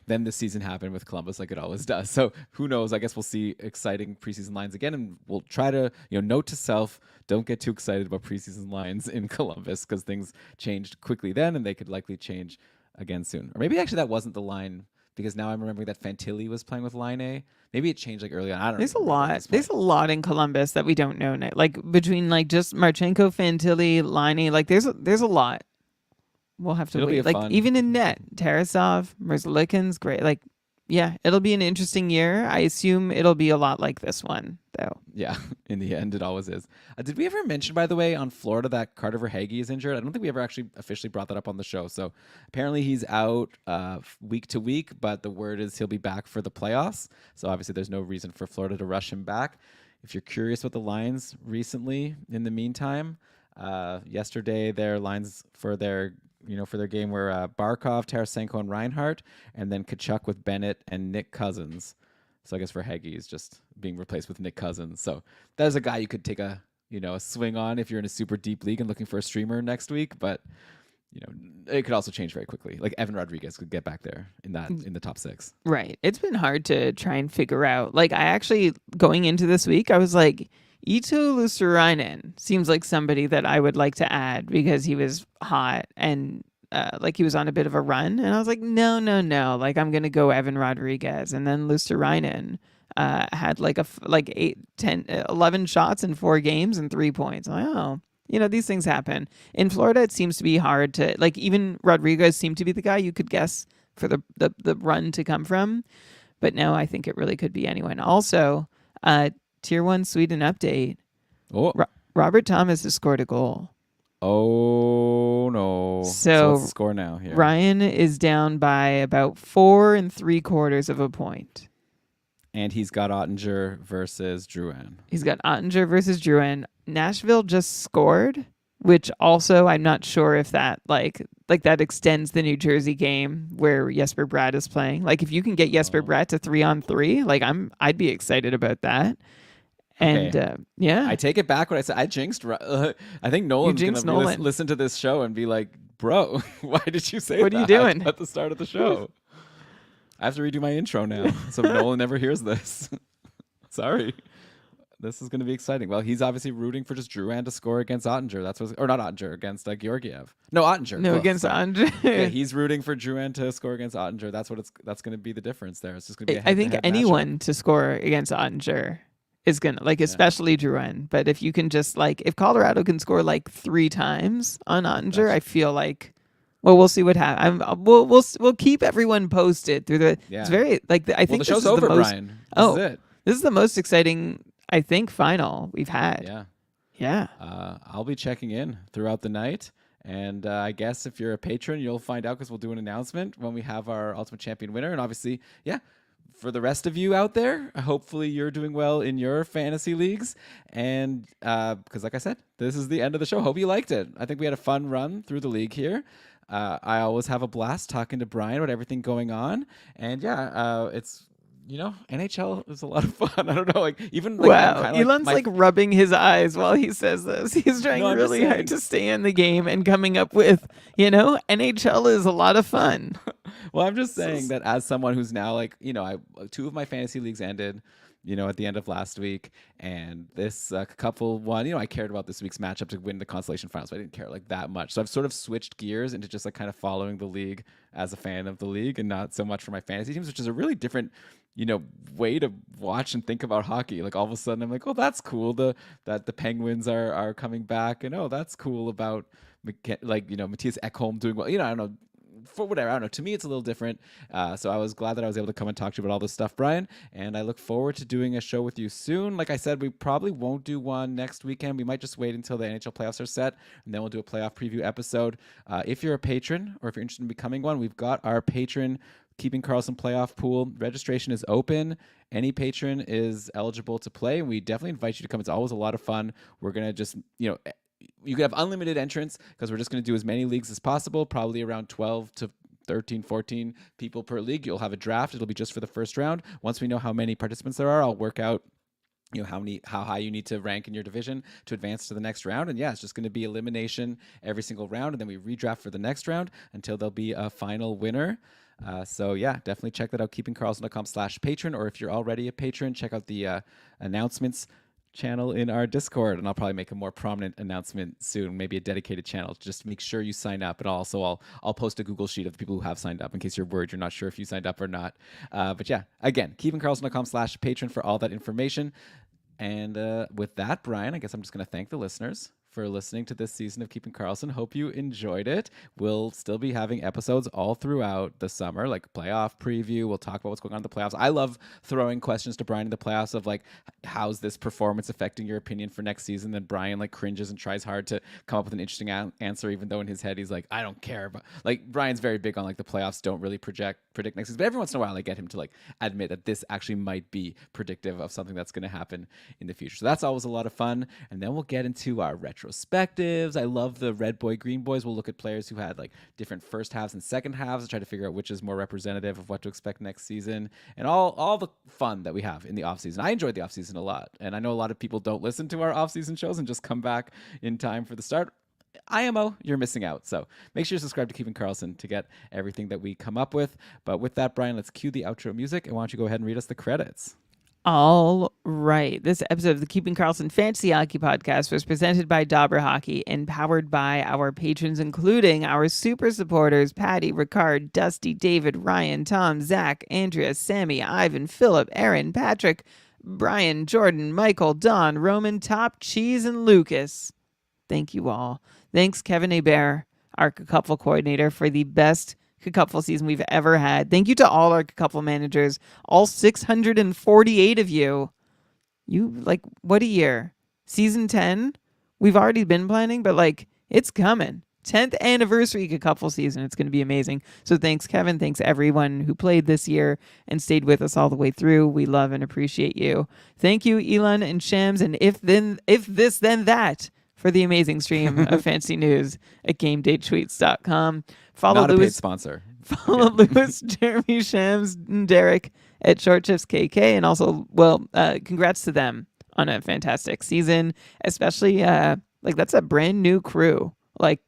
then this season happened with Columbus like it always does. So who knows? I guess we'll see exciting preseason lines again, and we'll try to note to self: don't get too excited about preseason lines in Columbus because things changed quickly then, and they could likely change again soon. Or maybe actually that wasn't the line, because now I'm remembering that Fantilli was playing with line A. Maybe it changed early on. I don't know. There's a lot in Columbus that we don't know now. Between just Marchenko, Fantilli, line A, there's a lot. We'll have to wait. Even in net, Tarasov, Merzlikins, great. Yeah, it'll be an interesting year. I assume it'll be a lot like this one, though. Yeah, in the end, it always is. Did we ever mention, by the way, on Florida that Carter Verhaeghe is injured? I don't think we ever actually officially brought that up on the show. So apparently he's out week to week, but the word is he'll be back for the playoffs. So obviously there's no reason for Florida to rush him back. If you're curious what the lines recently, in the meantime, yesterday their lines for their game were Barkov, Tarasenko, and Reinhart, and then Kachuk with Bennett and Nick Cousins. So I guess Verhaeghe is just being replaced with Nick Cousins. So that is a guy you could take a swing on if you're in a super deep league and looking for a streamer next week. But it could also change very quickly. Evan Rodriguez could get back there in the top 6. Right. It's been hard to try and figure out. I actually, going into this week, I was Ito Luostarinen seems like somebody that I would like to add because he was hot and he was on a bit of a run. And I was no. I'm going to go Evan Rodriguez. And then Luostarinen had 8, 10, 11 shots in 4 games and 3 points. I'm these things happen. In Florida, it seems to be hard to, even Rodriguez seemed to be the guy you could guess for the run to come from. But now I think it really could be anyone. Also, Tier 1 Sweden update. Oh. Robert Thomas has scored a goal. Oh, no. So what's the score now here? Ryan is down by about 4 3/4 of a point. And he's got Ottinger versus Drouin. He's got Ottinger versus Drouin. Nashville just scored, which also I'm not sure if that like that extends the New Jersey game where Jesper Bratt is playing. Like if you can get Jesper Oh. Bratt to 3-on-3, like I'd be excited about that. Okay. And yeah, I take it back what I said. I jinxed. I think you Nolan's gonna jinxed Nolan. listen to this show and be like, "Bro, why did you say What are you that doing? at the start of the show?" I have to redo my intro now, so Nolan never hears this. Sorry. This is going to be exciting. Well, he's obviously rooting for just Drouin to score against Ottinger. That's what, or not Ottinger, against Georgiev. No, Ottinger. No, Woof, against sorry. Andre. Yeah, he's rooting for Drouin to score against Ottinger. That's going to be the difference there. It's just going to be a I think head-to-head anyone matchup. to score against Ottinger is gonna like, Yeah. especially Drouin. But if you can just like, if Colorado can score like 3 times on Ottinger, That's- I feel like, well, we'll see what happens. We'll keep everyone posted through the. Yeah. It's very like I Well, think the show's this is over, the most. Brian. This Oh. is it. This is the most exciting, I think, final we've had. Yeah. Yeah. I'll be checking in throughout the night. And I guess if you're a patron, you'll find out because we'll do an announcement when we have our Ultimate Champion winner. And obviously, yeah, for the rest of you out there, hopefully you're doing well in your fantasy leagues. And because, like I said, this is the end of the show. Hope you liked it. I think we had a fun run through the league here. I always have a blast talking to Brian about everything going on. And yeah, it's. NHL is a lot of fun. I don't know, like even like Wow. I'm kinda, Elon's like rubbing his eyes while he says this. He's trying No, I'm just really hard saying. to stay in the game and coming up with, NHL is a lot of fun. Well, I'm just saying that as someone who's now like, two of my fantasy leagues ended, at the end of last week, and this couple won. I cared about this week's matchup to win the consolation finals, but I didn't care like that much. So I've sort of switched gears into just like kind of following the league as a fan of the league, and not so much for my fantasy teams, which is a really different, way to watch and think about hockey. Like all of a sudden, I'm like, oh, that's cool. That the Penguins are coming back, and oh, that's cool about Matthias Ekholm doing well. I don't know. For whatever, I don't know. To me, it's a little different. So I was glad that I was able to come and talk to you about all this stuff, Brian. And I look forward to doing a show with you soon. Like I said, we probably won't do one next weekend. We might just wait until the NHL playoffs are set, and then we'll do a playoff preview episode. If you're a patron or if you're interested in becoming one, we've got our patron Keeping Karlsson playoff pool. Registration is open. Any patron is eligible to play, and we definitely invite you to come. It's always a lot of fun. We're going to just, you can have unlimited entrance because we're just going to do as many leagues as possible, probably around 12 to 13, 14 people per league. You'll have a draft. It'll be just for the first round. Once we know how many participants there are, I'll work out how high you need to rank in your division to advance to the next round. And yeah, it's just going to be elimination every single round, and then we redraft for the next round until there'll be a final winner. So yeah, definitely check that out, keepingkarlsson.com/patron, or if you're already a patron, check out the announcements channel in our Discord, and I'll probably make a more prominent announcement soon, maybe a dedicated channel. Just make sure you sign up, and also I'll post a Google sheet of the people who have signed up in case you're worried you're not sure if you signed up or not. But yeah, again, keepingkarlsson.com/patron for all that information. And with that, Brian, I guess I'm just going to thank the listeners for listening to this season of Keeping Karlsson. Hope you enjoyed it. We'll still be having episodes all throughout the summer, like playoff preview. We'll talk about what's going on in the playoffs. I love throwing questions to Brian in the playoffs of like, how's this performance affecting your opinion for next season? Then Brian like cringes and tries hard to come up with an interesting answer, even though in his head he's like, I don't care. But like Brian's very big on like the playoffs don't really predict next season. But every once in a while I get him to like admit that this actually might be predictive of something that's going to happen in the future. So that's always a lot of fun. And then we'll get into our retrospectives. I love the Red Boy, Green Boys. We'll look at players who had like different first halves and second halves and try to figure out which is more representative of what to expect next season, and all the fun that we have in the offseason. I enjoyed the offseason a lot, and I know a lot of people don't listen to our offseason shows and just come back in time for the start. IMO, you're missing out. So make sure you subscribe to Keeping Karlsson to get everything that we come up with. But with that, Brian, let's cue the outro music, and why don't you go ahead and read us the credits? All right. This episode of the Keeping Karlsson Fantasy Hockey Podcast was presented by Dauber Hockey and powered by our patrons, including our super supporters, Patty, Ricard, Dusty, David, Ryan, Tom, Zach, Andrea, Sammy, Ivan, Philip, Aaron, Patrick, Brian, Jordan, Michael, Don, Roman, Top, Cheese, and Lucas. Thank you all. Thanks, Kevin Hebert, our Cupful coordinator, for the best Cupful season we've ever had. Thank you to all our Cupful managers, all 648 of you. You, like, what a year. Season 10, we've already been planning, but, like, it's coming. 10th anniversary Cupful season. It's going to be amazing. So thanks, Kevin. Thanks, everyone who played this year and stayed with us all the way through. We love and appreciate you. Thank you, Elon and Shams, and if this, then that. for the amazing stream of fancy news at GameDayTweets.com. Follow Not a paid Lewis. sponsor. Follow Lewis, Jeremy, Shams, and Derek at Short Shifts KK, and also, congrats to them on a fantastic season. Especially, that's a brand new crew. Like,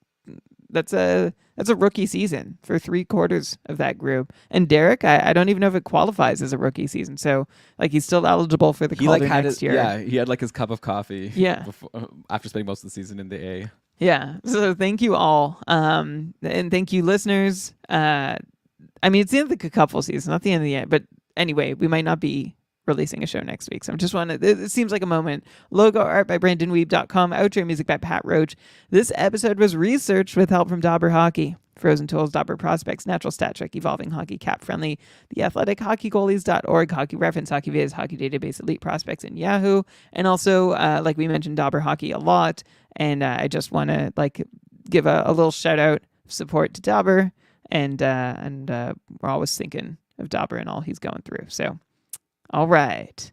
that's a rookie season for 3/4 of that group. And Derek, I don't even know if it qualifies as a rookie season. So, like, he's still eligible for the Calder next year. Yeah, he had like his cup of coffee. Yeah. After spending most of the season in the A. Yeah. So thank you all. And thank you, listeners. It's the end of the couple season, not the end of the end. But anyway, we might not be releasing a show next week. So I'm just it seems like a moment. Logo art by BrandonWeeb.com. Outro music by Pat Roach. This episode was researched with help from Dauber Hockey. Frozen Tools, Dauber Prospects, Natural Stat Trick, Evolving Hockey, Cap Friendly, The Athletic, HockeyGoalies.org, Hockey Reference, Hockey Viz, Hockey Database, Elite Prospects, and Yahoo. And also, like we mentioned, Dauber Hockey a lot. And I just want to give a little shout out support to Dauber. And we're always thinking of Dauber and all he's going through. So, all right.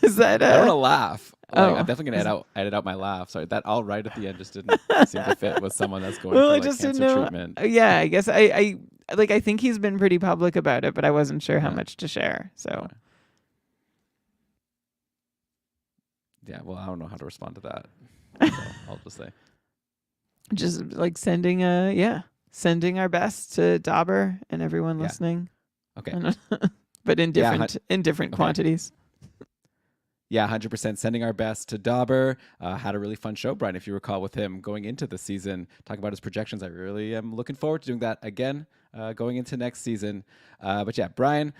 Is that I don't want to laugh. I'm definitely gonna edit out my laugh. Sorry, that all right at the end just didn't seem to fit with someone that's going through cancer treatment. Yeah, I guess I think he's been pretty public about it, but I wasn't sure how much to share. So yeah, well, I don't know how to respond to that. So I'll just say, just sending our best to Dauber and everyone listening. Okay, but in different quantities. Yeah, 100%. Sending our best to Dauber. Had a really fun show, Brian, if you recall, with him going into the season, talking about his projections. I really am looking forward to doing that again going into next season. But yeah, Brian,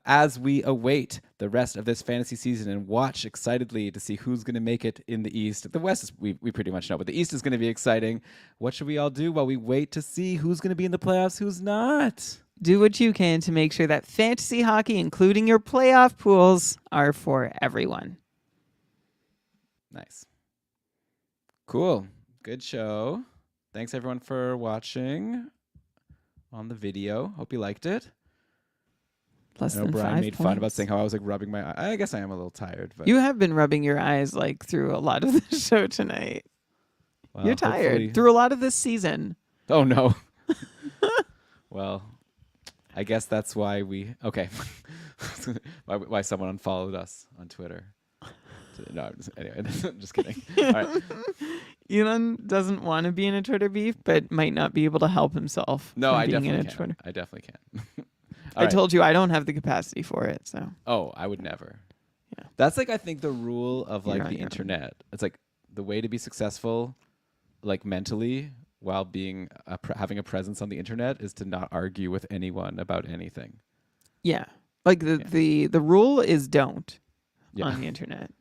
as we await the rest of this fantasy season and watch excitedly to see who's going to make it in the East. The West, we pretty much know, but the East is going to be exciting. What should we all do while we wait to see who's going to be in the playoffs, who's not? Do what you can to make sure that fantasy hockey, including your playoff pools, are for everyone. Nice. Cool. Good show. Thanks, everyone, for watching on the video. Hope you liked it. Less I know than Brian 5 made points. fun about saying how I was rubbing my eye. I guess I am a little tired. But You have been rubbing your eyes through a lot of the show tonight. well, You're tired hopefully... through a lot of this season. Oh, no. Well... I guess that's why why someone unfollowed us on Twitter. No, anyway, just kidding. All right. Elon doesn't want to be in a Twitter beef, but might not be able to help himself. No, from I being definitely in a can. Twitter. I definitely can. I told you I don't have the capacity for it. So. Oh, I would never. Yeah. That's I think the rule of You're the internet. It's the way to be successful, mentally, while being having a presence on the internet is to not argue with anyone about anything. Yeah. The rule is don't on the internet.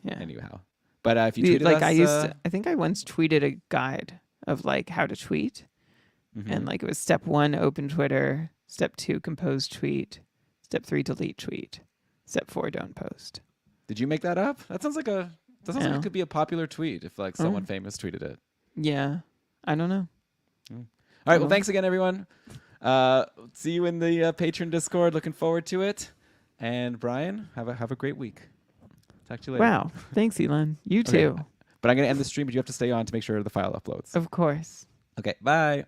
Yeah. Anyhow. But if you tweeted us... I think I once tweeted a guide of how to tweet. Mm-hmm. And it was step 1, open Twitter. Step 2, compose tweet. Step 3, delete tweet. Step 4, don't post. Did you make that up? That sounds like it could be a popular tweet if someone famous tweeted it. Yeah, I don't know. All right. Well, thanks again, everyone. See you in the patron Discord. Looking forward to it. And Brian, have a great week. Talk to you later. Wow. Thanks, Elon. You too. But I'm going to end the stream, but you have to stay on to make sure the file uploads. Of course. Okay. Bye.